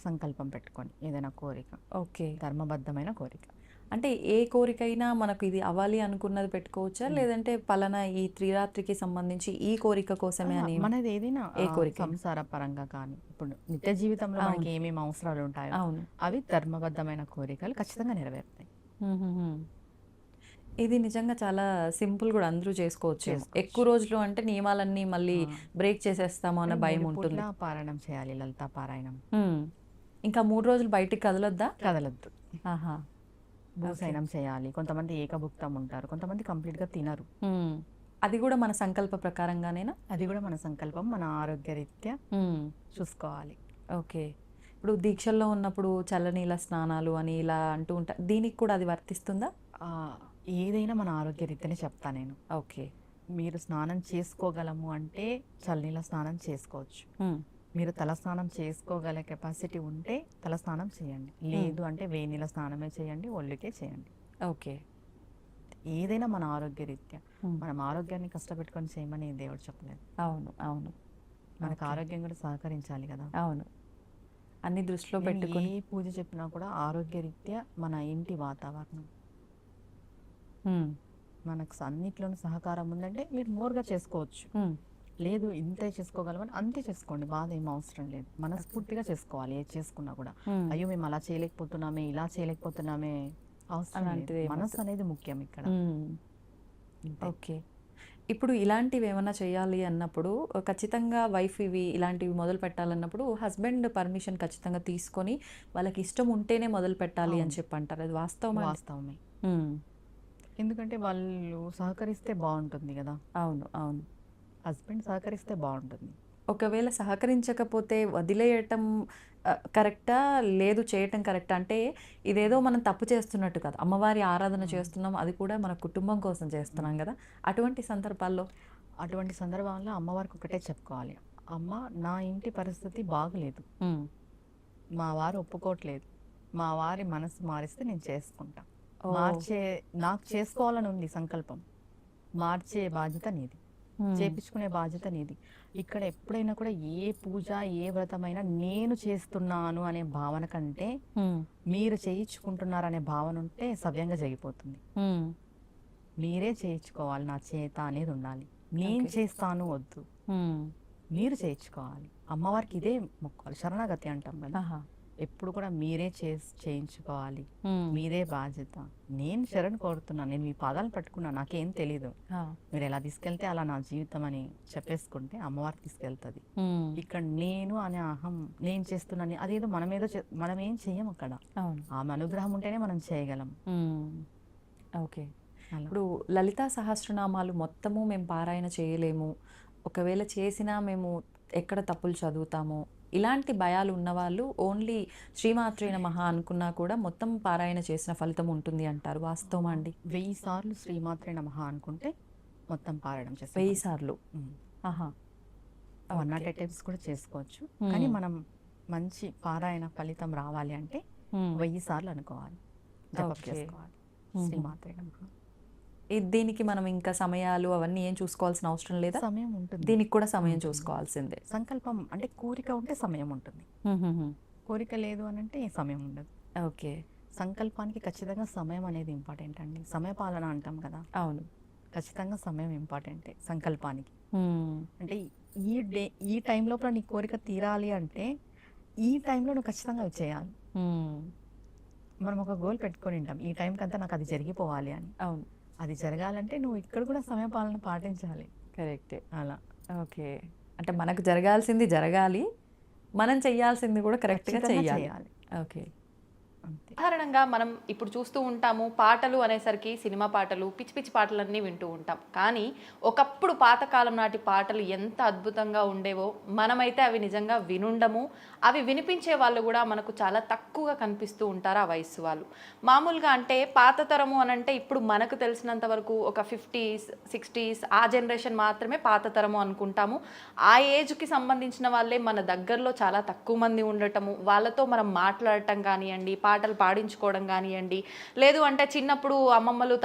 సంకల్పం పెట్టుకొని ఏదైనా కోరిక, ఓకే. ధర్మబద్ధమైన కోరిక. అంటే ఏ కోరికైనా మనకు ఇది అవ్వాలి అనుకున్నది పెట్టుకోవచ్చా, లేదంటే పలానా ఈ త్రిరాత్రికి సంబంధించి ఈ కోరిక కోసమే అని? మనది ఏదైనా ఏ కోరిక? సంసార పరంగా కానీ ఇప్పుడు నిత్య జీవితంలో మనకి ఏమేమి అవసరాలు ఉంటాయో అవును. అవి ధర్మబద్ధమైన కోరికలు ఖచ్చితంగా నెరవేరుతాయి. ఇది నిజంగా చాలా సింపుల్ కూడా, అందరూ చేసుకోవచ్చు. ఎక్కువ రోజులు అంటే నియమాలన్నీ మళ్ళీ బ్రేక్ చేసేస్తామో అన్న భయం ఉంటుంది. పారాయణం చేయాలి లలితా పారాయణం. ఇంకా 3 రోజులు బయటికి కదలొద్దా? కదలద్దు. ఆహా. భూసైనం చేయాలి. కొంతమంది ఏకభుక్తం ఉంటారు, కొంతమంది కంప్లీట్ గా తినరు. అది కూడా మన సంకల్ప ప్రకారంగానేనా? అది కూడా మన సంకల్పం, మన ఆరోగ్యరీత్యా చూసుకోవాలి. ఓకే. ఇప్పుడు దీక్షల్లో ఉన్నప్పుడు చల్లనీళ్ళ స్నానాలు అని ఇలా అంటూ ఉంటారు, దీనికి కూడా అది వర్తిస్తుందా? ఏదైనా మన ఆరోగ్యరీత్యానే చెప్తా నేను. ఓకే. మీరు స్నానం చేసుకోగలము అంటే చల్లనీళ్ళ స్నానం చేసుకోవచ్చు. మీరు తలస్నానం చేసుకోగల కెపాసిటీ ఉంటే తలస్నానం చేయండి, లేదు అంటే వేడి నీళ్ళ స్నానమే చేయండి, ఒళ్ళుకే చేయండి. ఓకే. ఏదైనా మన ఆరోగ్యరీత్యా. మనం ఆరోగ్యాన్ని కష్టపెట్టుకొని చేయమని దేవుడు చెప్పలేదు. అవును, అవును. మనకు ఆరోగ్యం కూడా సహకరించాలి కదా. అవును. అన్ని దృష్టిలో నేను పెట్టుకుని ఏ పూజ చెప్పినా కూడా ఆరోగ్యరీత్యా మన ఇంటి వాతావరణం మనకు అన్నిట్లోనూ సహకారం ఉందంటే మీరు మోర్గా చేసుకోవచ్చు. లేదు ఇంతే చేసుకోగలమని అంతే చేసుకోండి, బాధ ఏం అవసరం లేదు. మనస్ఫూర్తిగా చేసుకోవాలి ఏది చేసుకున్నా కూడా. అయ్యో మేము అలా చేయలేకపోతున్నామే, ఇలా చేయలేకపోతున్నామే అవసరం లేదు. మనసు అనేది ముఖ్యం ఇక్కడ. ఓకే. ఇప్పుడు ఇలాంటివి ఏమైనా చేయాలి అన్నప్పుడు ఖచ్చితంగా వైఫ్ ఇలాంటివి మొదలు పెట్టాలన్నప్పుడు హస్బెండ్ పర్మిషన్ ఖచ్చితంగా తీసుకొని వాళ్ళకి ఇష్టం ఉంటేనే మొదలు పెట్టాలి అని చెప్పి అంటారు, అది వాస్తవమే. ఎందుకంటే వాళ్ళు సహకరిస్తే బాగుంటుంది కదా. అవును, అవును. హస్బెండ్ సహకరిస్తే బాగుంటుంది. ఒకవేళ సహకరించకపోతే వదిలేయటం కరెక్టా, లేదు చేయటం కరెక్టా? అంటే ఇదేదో మనం తప్పు చేస్తున్నట్టు కదా, అమ్మవారి ఆరాధన చేస్తున్నాం, అది కూడా మన కుటుంబం కోసం చేస్తున్నాం కదా. అటువంటి సందర్భాల్లో అమ్మవారికి ఒకటే చెప్పుకోవాలి, అమ్మ నా ఇంటి పరిస్థితి బాగలేదు, మా వారు ఒప్పుకోవట్లేదు, మా వారి మనసు మారిస్తే నేను చేసుకుంటా. నాకు చేసుకోవాలని ఉంది సంకల్పం, మార్చే బాధ్యత నీది, చేపించుకునే బాధ్యత నీది. ఇక్కడ ఎప్పుడైనా కూడా ఏ పూజ ఏ వ్రతమైనా నేను చేస్తున్నాను అనే భావన కంటే మీరు చేయించుకుంటున్నారు అనే భావన ఉంటే సవ్యంగా జరిగిపోతుంది. మీరే చేయించుకోవాలి, నా చేత అనేది ఉండాలి. నేను చేస్తాను వద్దు, మీరు చేయించుకోవాలి. అమ్మవారికి ఇదే మొక్కాలి, శరణాగతి అంటాం కదా. ఎప్పుడు కూడా మీరే చేయించుకోవాలి, మీరే బాధ్యత. నేను శరణ్ కోరుతున్నాను, నేను మీ పాదాలు పట్టుకున్నాను, నాకేం తెలీదు, మీరు ఎలా తీసుకెళ్తే అలా నా జీవితం అని చెప్పేసుకుంటే అమ్మవారు తీసుకెళ్తుంది. ఇక్కడ నేను అనే అహం, నేను చేస్తున్నాను అదేదో మనం ఏం చెయ్యం అక్కడ. ఆమె అనుగ్రహం ఉంటేనే మనం చేయగలం. ఓకే. ఇప్పుడు లలితా సహస్రనామాలు మొత్తము మేము పారాయణ చేయలేము, ఒకవేళ చేసినా మేము ఎక్కడ తప్పులు చదువుతాము, ఇలాంటి భయాలు ఉన్నవాళ్ళు ఓన్లీ శ్రీమాత్రే నమః అనుకున్నా కూడా మొత్తం పారాయణ చేసిన ఫలితం ఉంటుంది అంటారు, వాస్తవమా అండి? 1000 సార్లు శ్రీమాత్రే నమః అనుకుంటే మొత్తం పారాయణం చేస్తాం. 1000 సార్లు? 108 times కూడా చేసుకోవచ్చు. కానీ మనం మంచి పారాయణ ఫలితం రావాలి అంటే 1000 సార్లు అనుకోవాలి, జపం చేసుకోవాలి శ్రీమాత్రే నమః. దీనికి మనం ఇంకా సమయాలు అవన్నీ ఏం చూసుకోవాల్సిన అవసరం లేదా? సమయం ఉంటుంది, దీనికి కూడా సమయం చూసుకోవాల్సిందే. సంకల్పం అంటే కోరిక ఉంటే సమయం ఉంటుంది, కోరిక లేదు అని అంటే సమయం ఉండదు. ఓకే. సంకల్పానికి ఖచ్చితంగా సమయం అనేది ఇంపార్టెంట్ అండి. సమయపాలన అంటాం కదా. అవును, ఖచ్చితంగా సమయం ఇంపార్టెంటే సంకల్పానికి. అంటే ఈ టైం లోపల నీ కోరిక తీరాలి అంటే ఈ టైంలో నువ్వు ఖచ్చితంగా అవి చేయాలి. మనం ఒక గోల్ పెట్టుకొని ఉంటాం, ఈ టైంకి అంతా నాకు అది జరిగిపోవాలి అని. అవును, అది జరగాలంటే నువ్వు ఇక్కడ కూడా సమయపాలన పాటించాలి. కరెక్టే. అలా. ఓకే. అంటే మనకు జరగాల్సింది జరగాలి, మనం చెయ్యాల్సింది కూడా కరెక్ట్గా చెయ్యాలి. ఓకే, అంతే. సాధారణంగా మనం ఇప్పుడు చూస్తూ ఉంటాము, పాటలు అనేసరికి సినిమా పాటలు, పిచ్చి పిచ్చి పాటలన్నీ వింటూ ఉంటాం. కానీ ఒకప్పుడు పాతకాలం నాటి పాటలు ఎంత అద్భుతంగా ఉండేవో మనమైతే అవి నిజంగా వినుండము. అవి వినిపించే వాళ్ళు కూడా మనకు చాలా తక్కువగా కనిపిస్తూ ఉంటారు ఆ వయస్సు వాళ్ళు. మామూలుగా అంటే పాత తరము అని అంటే ఇప్పుడు మనకు తెలిసినంత వరకు ఒక 50s 60s ఆ జనరేషన్ మాత్రమే పాత తరము అనుకుంటాము. ఆ ఏజ్కి సంబంధించిన వాళ్ళే మన దగ్గరలో చాలా తక్కువ మంది ఉండటము, వాళ్ళతో మనం మాట్లాడటం కానివ్వండి, పాటలు పాడించుకోవడం కానివ్వండి, లేదు అంటే చిన్నప్పుడు అమ్మమ్మలు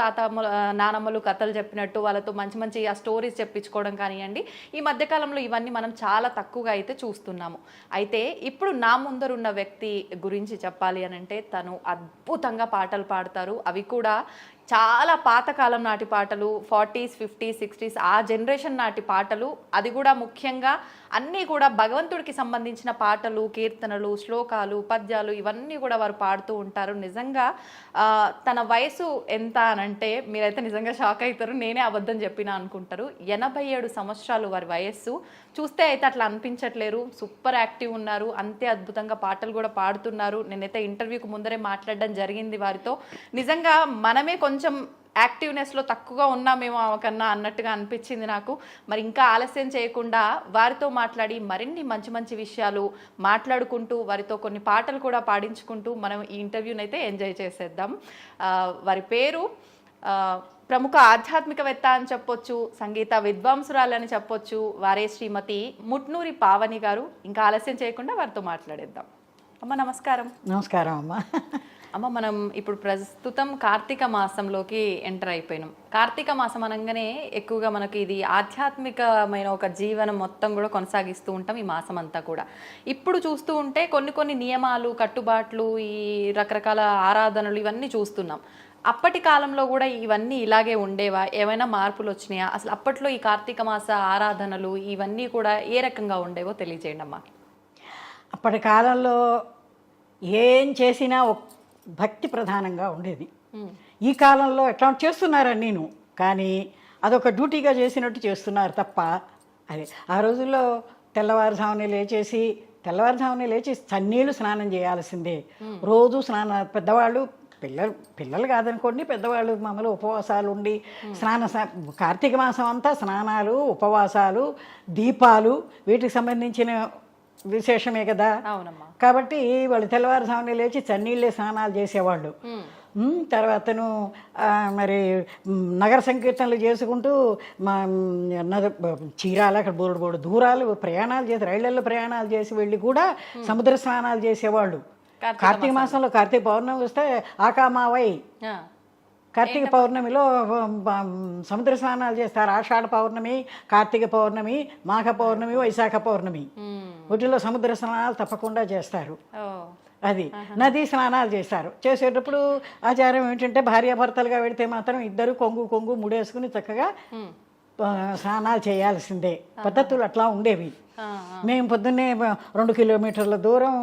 నానమ్మలు కథలు చెప్పినట్టు వాళ్ళతో మంచి మంచి ఆ స్టోరీస్ చెప్పించుకోవడం కానివ్వండి, ఈ మధ్యకాలంలో ఇవన్నీ మనం చాలా తక్కువగా అయితే చూస్తున్నాము. అయితే ఇప్పుడు నా ముందరున్న వ్యక్తి గురించి చెప్పాలి అని అంటే తను అద్భుతంగా పాటలు పాడతారు. అవి కూడా చాలా పాతకాలం నాటి పాటలు, 40s 50s 60s ఆ జనరేషన్ నాటి పాటలు. అది కూడా ముఖ్యంగా అన్నీ కూడా భగవంతుడికి సంబంధించిన పాటలు, కీర్తనలు, శ్లోకాలు, పద్యాలు ఇవన్నీ కూడా వారు పాడుతూ ఉంటారు. నిజంగా తన వయసు ఎంత అనంటే మీరైతే నిజంగా షాక్ అవుతారు, నేనే అబద్ధం చెప్పినా అనుకుంటారు. 87 సంవత్సరాలు వారి వయస్సు. చూస్తే అయితే అట్లా అనిపించట్లేరు, సూపర్ యాక్టివ్ ఉన్నారు, అంతే అద్భుతంగా పాటలు కూడా పాడుతున్నారు. నేనైతే ఇంటర్వ్యూకి ముందరే మాట్లాడడం జరిగింది వారితో. నిజంగా మనమే కొంచెం యాక్టివ్నెస్లో తక్కువగా ఉన్నామేమో కన్నా అన్నట్టుగా అనిపించింది నాకు. మరి ఇంకా ఆలస్యం చేయకుండా వారితో మాట్లాడి మరిన్ని మంచి మంచి విషయాలు మాట్లాడుకుంటూ వారితో కొన్ని పాటలు కూడా పాడించుకుంటూ మనం ఈ ఇంటర్వ్యూని అయితే ఎంజాయ్ చేసేద్దాం. వారి పేరు ప్రముఖ ఆధ్యాత్మికవేత్త అని చెప్పొచ్చు, సంగీత విద్వాంసురాలని చెప్పొచ్చు. వారే శ్రీమతి ముట్నూరి పావని గారు. ఇంకా ఆలస్యం చేయకుండా వారితో మాట్లాడేద్దాం. అమ్మ నమస్కారం. నమస్కారం అమ్మ. అమ్మ, మనం ఇప్పుడు ప్రస్తుతం కార్తీక మాసంలోకి ఎంటర్ అయిపోయినాం. కార్తీక మాసం అనగానే ఎక్కువగా మనకి ఇది ఆధ్యాత్మికమైన ఒక జీవనం మొత్తం కూడా కొనసాగిస్తూ ఉంటాం ఈ మాసం అంతా కూడా. ఇప్పుడు చూస్తూ ఉంటే కొన్ని కొన్ని నియమాలు, కట్టుబాట్లు, ఈ రకరకాల ఆరాధనలు ఇవన్నీ చూస్తున్నాం. అప్పటి కాలంలో కూడా ఇవన్నీ ఇలాగే ఉండేవా? ఏమైనా మార్పులు వచ్చినాయా? అసలు అప్పట్లో ఈ కార్తీక మాస ఆరాధనలు ఇవన్నీ కూడా ఏ రకంగా ఉండేవో తెలియజేయండి అమ్మా. అప్పటి కాలంలో ఏం చేసినా భక్తి ప్రధానంగా ఉండేది. ఈ కాలంలో ఎట్లా చేస్తున్నారని నేను, కానీ అదొక డ్యూటీగా చేసినట్టు చేస్తున్నారు తప్ప. అదే ఆ రోజుల్లో తెల్లవారుజామునే లేచి చన్నీళ్ళు స్నానం చేయాల్సిందే. రోజు పెద్దవాళ్ళు, పిల్లలు కాదనుకోండి, పెద్దవాళ్ళు మామూలు ఉపవాసాలు ఉండి కార్తీక మాసం అంతా స్నానాలు, ఉపవాసాలు, దీపాలు వీటికి సంబంధించిన విశేషమే కదా. కాబట్టి వాళ్ళు తెల్లవారుజామునే లేచి చన్నీళ్ళే స్నానాలు చేసేవాళ్ళు. తర్వాతను మరి నగర సంకీర్తనలు చేసుకుంటూ చీరాల అక్కడ బోర్డు దూరాలు ప్రయాణాలు చేసి, రైళ్లలో ప్రయాణాలు చేసి వెళ్ళి కూడా సముద్ర స్నానాలు చేసేవాళ్ళు. కార్తీక మాసంలో కార్తీక పౌర్ణమి వస్తే ఆకామావై కార్తీక పౌర్ణమిలో సముద్ర స్నానాలు చేస్తారు. ఆషాఢ పౌర్ణమి, కార్తీక పౌర్ణమి, మాఘ పౌర్ణమి, వైశాఖ పౌర్ణమి వీటిలో సముద్ర స్నానాలు తప్పకుండా చేస్తారు. అది నదీ స్నానాలు చేస్తారు. చేసేటప్పుడు ఆచారం ఏంటంటే భార్యాభర్తలుగా వెళితే మాత్రం ఇద్దరు కొంగు ముడేసుకుని చక్కగా స్నానాలు చేయాల్సిందే. పద్ధతులు అట్లా ఉండేవి. మేము పొద్దున్నే 2 కిలోమీటర్ల దూరం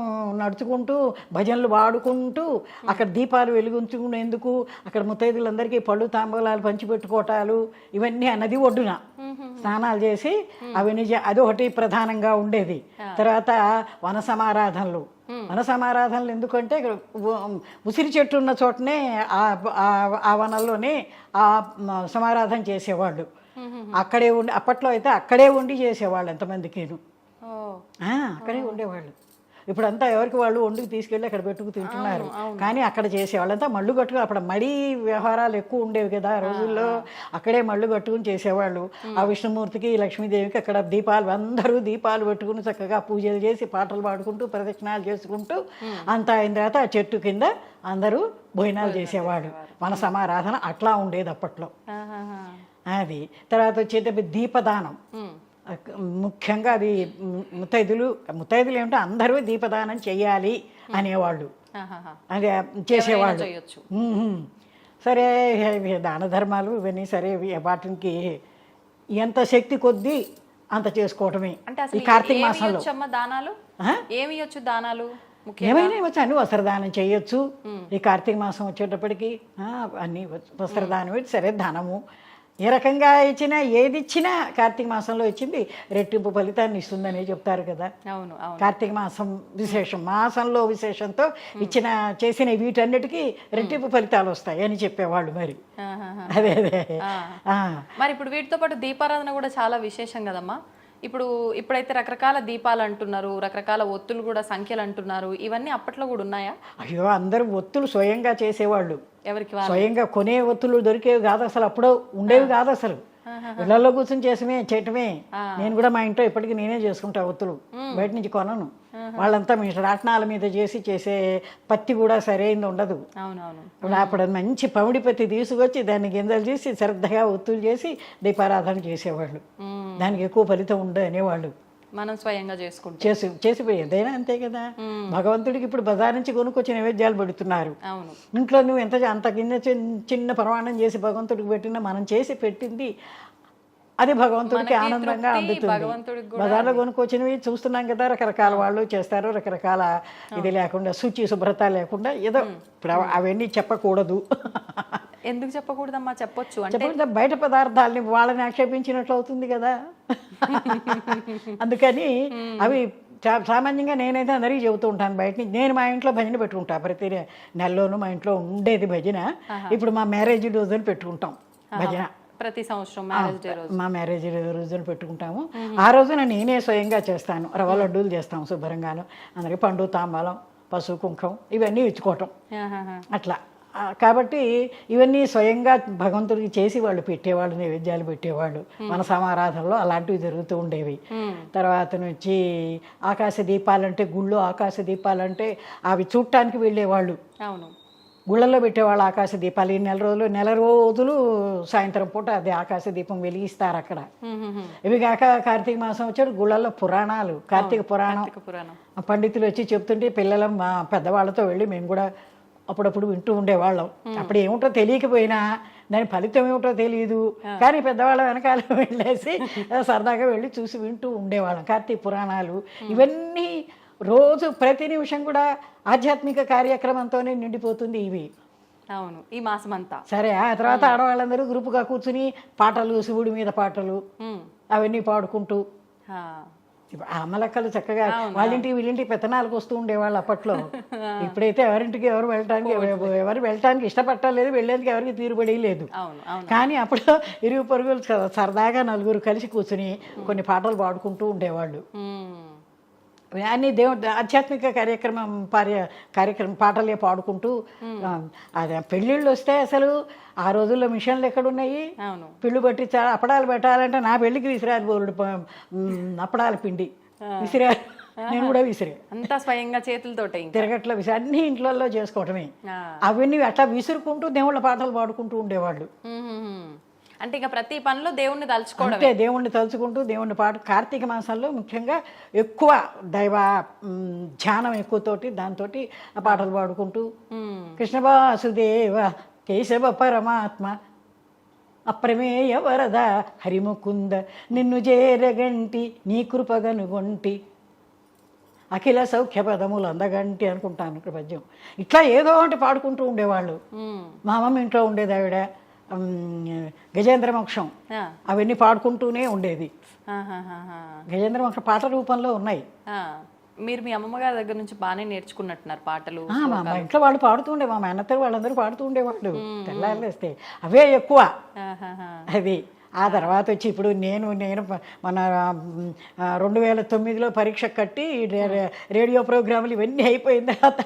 నడుచుకుంటూ భజనలు పాడుకుంటూ అక్కడ దీపాలు వెలిగించుకునేందుకు అక్కడ ముత్తైదులందరికీ పళ్ళు తాంబూలాలు పంచిపెట్టుకోవటాలు ఇవన్నీ నది ఒడ్డున స్నానాలు చేసి అది ఒకటి ప్రధానంగా ఉండేది. తర్వాత వన సమారాధనలు ఎందుకంటే ఉసిరి చెట్టు ఉన్న చోటనే ఆ వనంలోనే ఆ సమారాధన చేసేవాళ్ళు. అప్పట్లో అయితే అక్కడే ఉండి చేసేవాళ్ళు ఎంతమందికిను. అక్కడే ఉండేవాళ్ళు. ఇప్పుడంతా ఎవరికి వాళ్ళు వండుకు తీసుకెళ్ళి అక్కడ పెట్టుకు తింటున్నారు. కానీ అక్కడ చేసేవాళ్ళంతా మళ్ళు కట్టుకుని, అప్పుడు మడి వ్యవహారాలు ఎక్కువ ఉండేవి కదా ఆ రోజుల్లో. అక్కడే మళ్ళు కట్టుకుని చేసేవాళ్ళు. ఆ విష్ణుమూర్తికి, లక్ష్మీదేవికి అక్కడ అందరూ దీపాలు పెట్టుకుని చక్కగా పూజలు చేసి పాటలు పాడుకుంటూ ప్రదక్షిణాలు చేసుకుంటూ అంతా అయిన తర్వాత ఆ చెట్టు కింద అందరూ భోజనాలు చేసేవాళ్ళు. మన సమారాధన అట్లా ఉండేది అప్పట్లో. అది తర్వాత వచ్చేటప్పుడు దీపదానం. ముఖ్యంగా అది ముత్తైదులు ఏమిటో అందరూ దీపదానం చెయ్యాలి అనేవాళ్ళు. అది చేసేవాళ్ళు. సరే దాన ధర్మాలు ఇవన్నీ సరే, వాటికి ఎంత శక్తి కొద్దీ అంత చేసుకోవటమే. ఈ కార్తీక మాసంలో ఏమైనా ఇవ్వచ్చు, అన్ని వస్త్రదానం చేయొచ్చు. ఈ కార్తీక మాసం వచ్చేటప్పటికి అన్ని వస్త్రదానం సరే, ధనము ఏ రకంగా ఇచ్చినా ఏది ఇచ్చినా కార్తీక మాసంలో ఇచ్చింది రెట్టింపు ఫలితాన్ని ఇస్తుందని చెప్తారు కదా. అవును అవును. కార్తీక మాసం విశేషం, మాసంలో విశేషంతో ఇచ్చిన చేసిన వీటన్నిటికీ రెట్టింపు ఫలితాలు వస్తాయి అని చెప్పేవాళ్ళు. మరి అదే అదే. మరి ఇప్పుడు వీటితో పాటు దీపారాధన కూడా చాలా విశేషం కదమ్మా. ఇప్పుడైతే రకరకాల దీపాలు అంటున్నారు, రకరకాల ఒత్తులు కూడా సంఖ్యలు అంటున్నారు, ఇవన్నీ అప్పట్లో కూడా ఉన్నాయా? అయ్యో, అందరూ ఒత్తులు స్వయంగా చేసేవాళ్ళు. ఎవరికి స్వయంగా కొనే ఒత్తులు దొరికేవి కాదు అసలు, అప్పుడు ఉండేవి కాదు అసలు. ఇళ్లలో కూర్చొని చేయటమే. నేను కూడా మా ఇంట్లో ఇప్పటికీ నేనే చేసుకుంటా ఒత్తులు, బయట నుంచి కొనను. వాళ్ళంతా మీ రాట్నాల మీద చేసే పత్తి కూడా సరైనది ఉండదు. అప్పుడు మంచి పమిడి పత్తి తీసుకొచ్చి దాన్ని గింజలు చేసి శ్రద్ధగా ఒత్తులు చేసి దీపారాధన చేసేవాళ్ళు. దానికి ఎక్కువ ఫలితం ఉండదు అనేవాళ్ళు. మనం స్వయంగా చేసిపోయేదైనా అంతే కదా. భగవంతుడికి ఇప్పుడు బజార్ నుంచి కొనుక్కొచ్చి నైవేద్యాలు పెడుతున్నారు. ఇంట్లో నువ్వు అంత కింద చిన్న ప్రమాణం చేసి భగవంతుడికి పెట్టినా మనం చేసి పెట్టింది అది భగవంతుడికి ఆనందంగా అందుతుంది. బజార్లో కొనుక్కొచ్చినవి చూస్తున్నాం కదా, రకరకాల వాళ్ళు చేస్తారు, రకరకాల ఇది లేకుండా శుభ్రత లేకుండా ఏదో. ఇప్పుడు అవన్నీ చెప్పకూడదు. ఎందుకు చెప్పకూడదమ్మా? చెప్పొచ్చు. బయట పదార్థాలని వాళ్ళని ఆక్షేపించినట్లు అవుతుంది కదా. అందుకని అవి సామాన్యంగా నేనైతే అందరికీ చెబుతూ ఉంటాను. బయట నుంచి నేను మా ఇంట్లో భజన పెట్టుకుంటా. ప్రతి నెలలోనూ మా ఇంట్లో ఉండేది భజన. ఇప్పుడు మా మ్యారేజ్ రోజున పెట్టుకుంటాం భజన. ప్రతి సంవత్సరం మా మ్యారేజ్ రోజున పెట్టుకుంటాము. ఆ రోజున నేనే స్వయంగా చేస్తాను. రవ్వ లడ్డూలు చేస్తాము శుభ్రంగాను. అందరికి పండు, తాంబాలం, పసుపు, కుంకం ఇవన్నీ ఇచ్చుకోవటం అట్లా. కాబట్టి ఇవన్నీ స్వయంగా భగవంతుడికి చేసి వాళ్ళు పెట్టేవాళ్ళు, నైవేద్యాలు పెట్టేవాళ్ళు. మన సమారాధనలో అలాంటివి జరుగుతూ ఉండేవి. తర్వాత నుంచి ఆకాశ దీపాలంటే, గుళ్ళో ఆకాశ దీపాలంటే అవి చూడటానికి వెళ్ళేవాళ్ళు. గుళ్ళల్లో పెట్టేవాళ్ళు ఆకాశ దీపాలు. ఈ నెల రోజులు సాయంత్రం పూట అది ఆకాశ దీపం వెలిగిస్తారు అక్కడ. ఇవి కాక కార్తీక మాసం వచ్చాడు గుళ్ళల్లో పురాణాలు, కార్తీక పురాణం పండితులు వచ్చి చెప్తుంటే పిల్లలు మా పెద్దవాళ్ళతో వెళ్ళి మేము కూడా అప్పుడప్పుడు వింటూ ఉండేవాళ్ళం. అప్పుడు ఏమిటో తెలియకపోయినా దాని ఫలితం ఏమిటో తెలియదు, కానీ పెద్దవాళ్ళ వెనకాల వెళ్ళేసి సరదాగా వెళ్ళి చూసి వింటూ ఉండేవాళ్ళం. కార్తీక పురాణాలు ఇవన్నీ రోజు ప్రతి నిమిషం కూడా ఆధ్యాత్మిక కార్యక్రమంతోనే నిండిపోతుంది ఇవి. అవును, ఈ మాసం అంతా. సరే, ఆ తర్వాత ఆడవాళ్ళందరూ గ్రూపుగా కూర్చుని పాటలు, శివుడి మీద పాటలు అవన్నీ పాడుకుంటూ అమ్మలక్కలు చక్కగా వాళ్ళింటికి వీళ్ళింటికి పెత్తనాలకు వస్తూ ఉండేవాళ్ళు అప్పట్లో. ఇప్పుడైతే ఎవరింటికి ఎవరు వెళ్ళటానికి ఇష్టపట్టలేదు, వెళ్ళేందుకు ఎవరికి తీరుబడి లేదు. కానీ అప్పుడు ఇరుగు పొరుగులు సరదాగా నలుగురు కలిసి కూర్చుని కొన్ని పాటలు పాడుకుంటూ ఉండేవాళ్ళు. అన్ని దేవుడు ఆధ్యాత్మిక కార్యక్రమం పాటలే పాడుకుంటూ. అదే పెళ్ళిళ్ళు వస్తే అసలు ఆ రోజుల్లో మిషన్లు ఎక్కడున్నాయి? పిల్లు పట్టి అప్పడాలు పెట్టాలంటే నా పెళ్ళికి విసిరాలి బోరుడు అప్పడాల పిండి విసిరాలి. నేను కూడా విసిరే అంతా స్వయంగా చేతులతోటే తిరగట్లో అన్ని ఇంట్లో చేసుకోవటమే. అవన్నీ అట్లా విసురుకుంటూ దేవుళ్ళ పాటలు పాడుకుంటూ ఉండేవాళ్ళు. అంటే ఇక ప్రతి పనిలో దేవుణ్ణి తలుచుకోవడం, అంటే దేవుణ్ణి తలుచుకుంటూ దేవుణ్ణి కార్తీక మాసంలో ముఖ్యంగా ఎక్కువ దైవ ధ్యానం ఎక్కువతోటి దాంతో ఆ పాటలు పాడుకుంటూ కృష్ణ వాసుదేవ కేశవ పరమాత్మ అప్రమేయ వరద హరిముకుంద నిన్ను చేరగంటి నీ కృపగనుగొంటి అఖిల సౌఖ్య పదములు అందగంటి అనుకుంటాను ఇక్కడ పద్యం. ఇట్లా ఏదో అంటే పాడుకుంటూ ఉండేవాళ్ళు. మా అమ్మమ్మ ఇంట్లో ఉండేది ఆవిడ గజేంద్ర మోక్షం అవన్నీ పాడుకుంటూనే ఉండేది. గజేంద్ర మోక్షం పాట రూపంలో ఉన్నాయి. మీరు మీ అమ్మమ్మ గారి దగ్గర నుంచి బాగానే నేర్చుకున్నట్టున్నారు పాటలు. మా ఇంట్లో వాళ్ళు పాడుతుండే, మా మేనత్తలు వాళ్ళందరూ పాడుతూ ఉండేవాళ్ళు. తెల్లారేస్తే అవే ఎక్కువ. అది ఆ తర్వాత వచ్చి ఇప్పుడు నేను మన 2009లో పరీక్ష కట్టి రేడియో ప్రోగ్రాములు ఇవన్నీ అయిపోయిన తర్వాత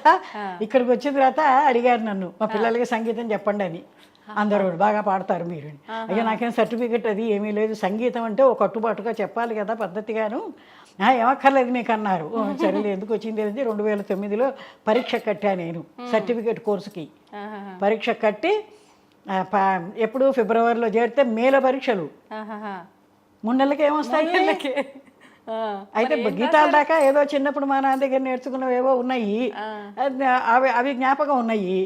ఇక్కడికి వచ్చిన తర్వాత అడిగారు నన్ను, మా పిల్లలకి సంగీతం చెప్పండి అని. అందరూ బాగా పాడతారు మీరు. అయ్యా నాకేం సర్టిఫికెట్ అది ఏమీ లేదు, సంగీతం అంటే ఒక కట్టుబాటుగా చెప్పాలి కదా పద్ధతిగాను. ఏమక్కర్లేదు మీకు అన్నారు. సరేలే, ఎందుకు వచ్చింది అంటే 2009లో పరీక్ష కట్టా నేను సర్టిఫికెట్ కోర్సుకి. పరీక్ష కట్టి ఎప్పుడు ఫిబ్రవరిలో చేరితే మేలో పరీక్షలు 3 నెలలకి ఏమొస్తాయి. అయితే గీతాల దాకా ఏదో చిన్నప్పుడు మా నాన్న దగ్గర నేర్చుకున్నవి ఏవో ఉన్నాయి, అవి జ్ఞాపకం ఉన్నాయి.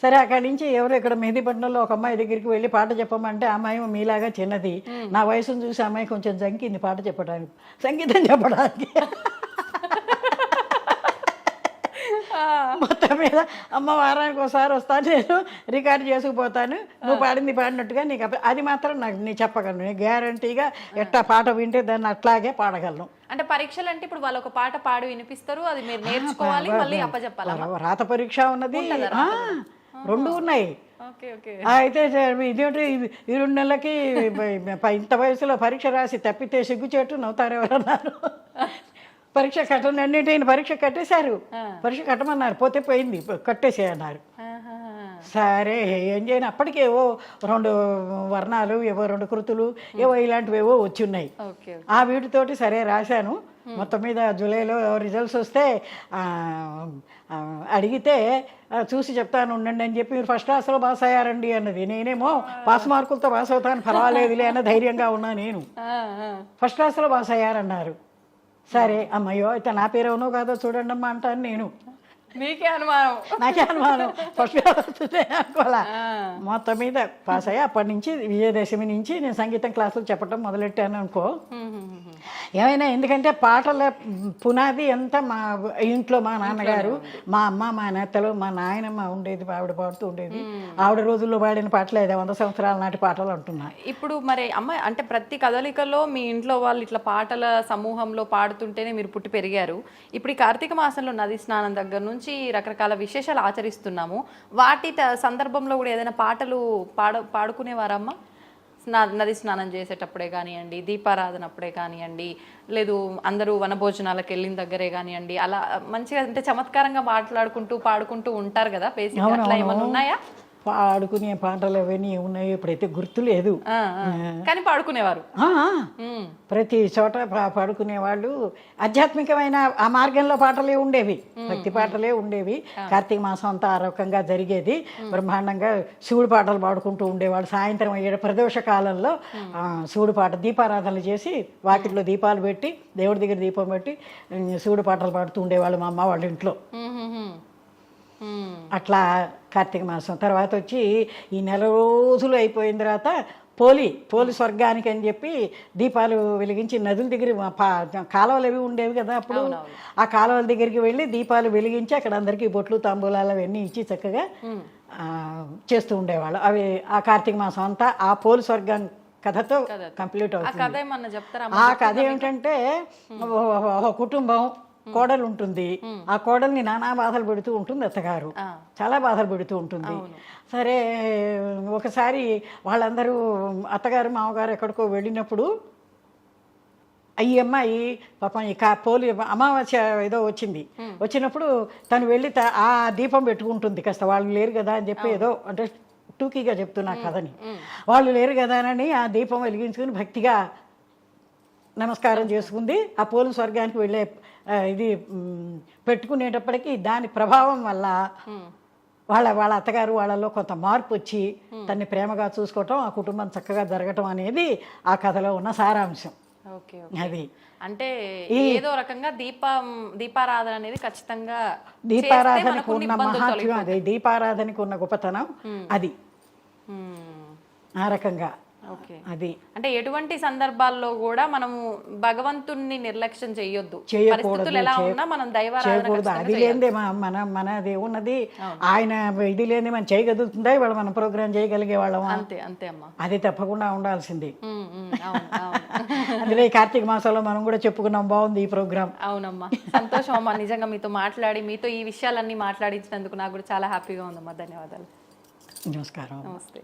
సరే, అక్కడి నుంచి ఎవరు ఇక్కడ మెహదీపట్నంలో ఒక అమ్మాయి దగ్గరికి వెళ్ళి పాట చెప్పమంటే అమ్మాయి మీలాగా చిన్నది, నా వయసును చూసి అమ్మాయి కొంచెం జంకింది పాట చెప్పడానికి, సంగీతం చెప్పడానికి. మొత్తం మీద అమ్మ వారానికి ఒకసారి వస్తాను, నేను రికార్డు చేసుకుపోతాను, నువ్వు పాడింది పాడినట్టుగా నీకు అది మాత్రం నాకు నేను చెప్పగలను. నేను గ్యారంటీగా ఎట్టా పాట వింటే దాన్ని అట్లాగే పాడగలను. అంటే పరీక్షలు అంటే ఇప్పుడు వాళ్ళు ఒక పాట పాడి వినిపిస్తారు, అది మీరు నేర్చుకోవాలి, మళ్ళీ అప్పచెప్పాలి. రాత పరీక్ష ఉన్నది, రెండు ఉన్నాయి. Okay okay. అయితే ఇదేంటి ఈ 2 నెలలకి ఇంత వయసులో పరీక్ష రాసి తప్పితే సిగ్గుచేటు నవ్వుతారు ఎవరన్నారు. పరీక్ష కట్టండి అన్నింటిని పరీక్ష కట్టేశారు, పరీక్ష కట్టమన్నారు, పోతే పోయింది కట్టేసే అన్నారు. సరే ఏం చేయను, అప్పటికి ఏవో 2 వర్ణాలు, ఏవో 2 కృతులు, ఏవో ఇలాంటివి ఏవో వచ్చి ఉన్నాయి. ఆ వీటితోటి సరే రాశాను. మొత్తం మీద జూలైలో రిజల్ట్స్ వస్తే అడిగితే చూసి చెప్తాను ఉండండి అని చెప్పి, మీరు ఫస్ట్ క్లాస్లో పాస్ అయ్యారండి అన్నది. నేనేమో పాస్ మార్కులతో పాస్ అవుతాను పర్వాలేదులే అన్న ధైర్యంగా ఉన్నా. నేను ఫస్ట్ క్లాస్లో పాస్ అయ్యారన్నారు. సరే అమ్మయ్యో అయితే నా పేరేమో కాదో చూడండి అమ్మా అంటాను నేను. మీకే అనుమానం? నాకే అనుమానం, ఫస్ట్ వస్తుంది అనుకోవాలా. మొత్తం మీద పాస్ అయ్యి అప్పటి నుంచి విజయదశమి నుంచి నేను సంగీతం క్లాసులు చెప్పడం మొదలెట్టాను అనుకో. ఏమైనా ఎందుకంటే పాటల పునాది అంతా మా ఇంట్లో మా నాన్నగారు, మా అమ్మ, మా నేతలు, మా నాయనమ్మ ఉండేది, ఆవిడ పాడుతూ ఉండేది. ఆవిడ రోజుల్లో పాడిన పాటలు 100 సంవత్సరాల నాటి పాటలు అంటున్నా. ఇప్పుడు మరి అమ్మ అంటే ప్రతి కదలికలో మీ ఇంట్లో వాళ్ళు ఇట్లా పాటల సమూహంలో పాడుతుంటేనే మీరు పుట్టి పెరిగారు. ఇప్పుడు ఈ కార్తీక మాసంలో నది స్నానం దగ్గర నుంచి రకరకాల విశేషాలు ఆచరిస్తున్నాము. వాటి సందర్భంలో కూడా ఏదైనా పాటలు పాడుకునేవారమ్మా? నది స్నానం చేసేటప్పుడే కానివ్వండి, దీపారాధన అప్పుడే కానివ్వండి, లేదు అందరూ వనభోజనాలకు వెళ్ళిన దగ్గరే కానివ్వండి, అలా మంచిగా అంటే చమత్కారంగా మాట్లాడుకుంటూ పాడుకుంటూ ఉంటారు కదా బేసిక్. అట్లా ఏమైనా ఉన్నాయా? పాడుకునే పాటలు అవన్నీ ఉన్నాయి, ఇప్పుడైతే గుర్తు లేదు, కానీ పాడుకునేవారు. ప్రతి చోట పాడుకునే వాళ్ళు. ఆధ్యాత్మికమైన ఆ మార్గంలో పాటలే ఉండేవి, భక్తి పాటలే ఉండేవి. కార్తీక మాసం అంతా ఆ రకంగా జరిగేది. బ్రహ్మాండంగా శివుడు పాటలు పాడుకుంటూ ఉండేవాళ్ళు. సాయంత్రం అయ్యే ప్రదోష కాలంలో శివుడు పాట దీపారాధనలు చేసి వాకిట్లో దీపాలు పెట్టి, దేవుడి దగ్గర దీపం పెట్టి శివుడు పాటలు పాడుతూ ఉండేవాళ్ళు మా అమ్మ వాళ్ళ ఇంట్లో. అట్లా కార్తీక మాసం తర్వాత వచ్చి ఈ 4 రోజులు అయిపోయిన తర్వాత పోలి స్వర్గానికి అని చెప్పి దీపాలు వెలిగించి నదుల దగ్గర కాలువలు అవి ఉండేవి కదా అప్పుడు. ఆ కాలువల దగ్గరికి వెళ్ళి దీపాలు వెలిగించి అక్కడ అందరికీ బొట్లు తాంబూలాలు అవన్నీ ఇచ్చి చక్కగా చేస్తూ ఉండేవాళ్ళు. అవి ఆ కార్తీక మాసం అంతా ఆ పోలి స్వర్గం కథతో కంప్లీట్ అవుతుంది. ఆ కథ ఏమిటంటే ఒక కుటుంబం, కోడలు ఉంటుంది. ఆ కోడల్ని నానా బాధలు పెడుతూ ఉంటుంది అత్తగారు, చాలా బాధలు పెడుతూ ఉంటుంది. సరే ఒకసారి వాళ్ళందరూ అత్తగారు మామగారు ఎక్కడికో వెళ్ళినప్పుడు ఈ అమ్మాయి పాపం ఈ పోలి అమావాస్య ఏదో వచ్చినప్పుడు తను వెళ్ళి ఆ దీపం పెట్టుకుంటుంది. కాస్త వాళ్ళు లేరు కదా అని చెప్పి ఏదో అంటే టూకీగా చెప్తున్నా కథని. వాళ్ళు లేరు కదా అని ఆ దీపం వెలిగించుకుని భక్తిగా నమస్కారం చేసుకుంది. ఆ పోలి స్వర్గానికి వెళ్ళే ఇది పెట్టుకునేటప్పటికీ దాని ప్రభావం వల్ల వాళ్ళ అత్తగారు వాళ్ళలో కొంత మార్పు వచ్చి తన్ని ప్రేమగా చూసుకోవటం, ఆ కుటుంబం చక్కగా జరగటం అనేది ఆ కథలో ఉన్న సారాంశం. అది అంటే ఏదో రకంగా దీపారాధన అనేది ఖచ్చితంగా దీపారాధనకు ఉన్న మహాత్మ్యం, అదే దీపారాధనకు ఉన్న గొప్పతనం అది. ఆ రకంగా అది అంటే ఎటువంటి సందర్భాల్లో కూడా మనము భగవంతుణ్ణి నిర్లక్ష్యం చేయొద్దు, పరిస్థితులు ఎలా ఉన్నా మనం దైవారాధన. అది లేదే మనది ఉన్నది, ఆయన ఇది లేని మనం చేయగలుగుతుందా ఇవాళ మనం ప్రోగ్రామ్ చేయగలిగే వాళ్ళం. అంతే అంతే అమ్మా, అది తప్పకుండా ఉండాల్సింది. అందులో ఈ కార్తీక మాసంలో మనం కూడా చెప్పుకున్నాం, బాగుంది ఈ ప్రోగ్రామ్. అవునమ్మా, సంతోషం అమ్మా. నిజంగా మీతో మాట్లాడి, మీతో ఈ విషయాలన్నీ మాట్లాడించినందుకు నాకు కూడా చాలా హ్యాపీగా ఉందమ్మా. ధన్యవాదాలు. నమస్కారం. నమస్తే.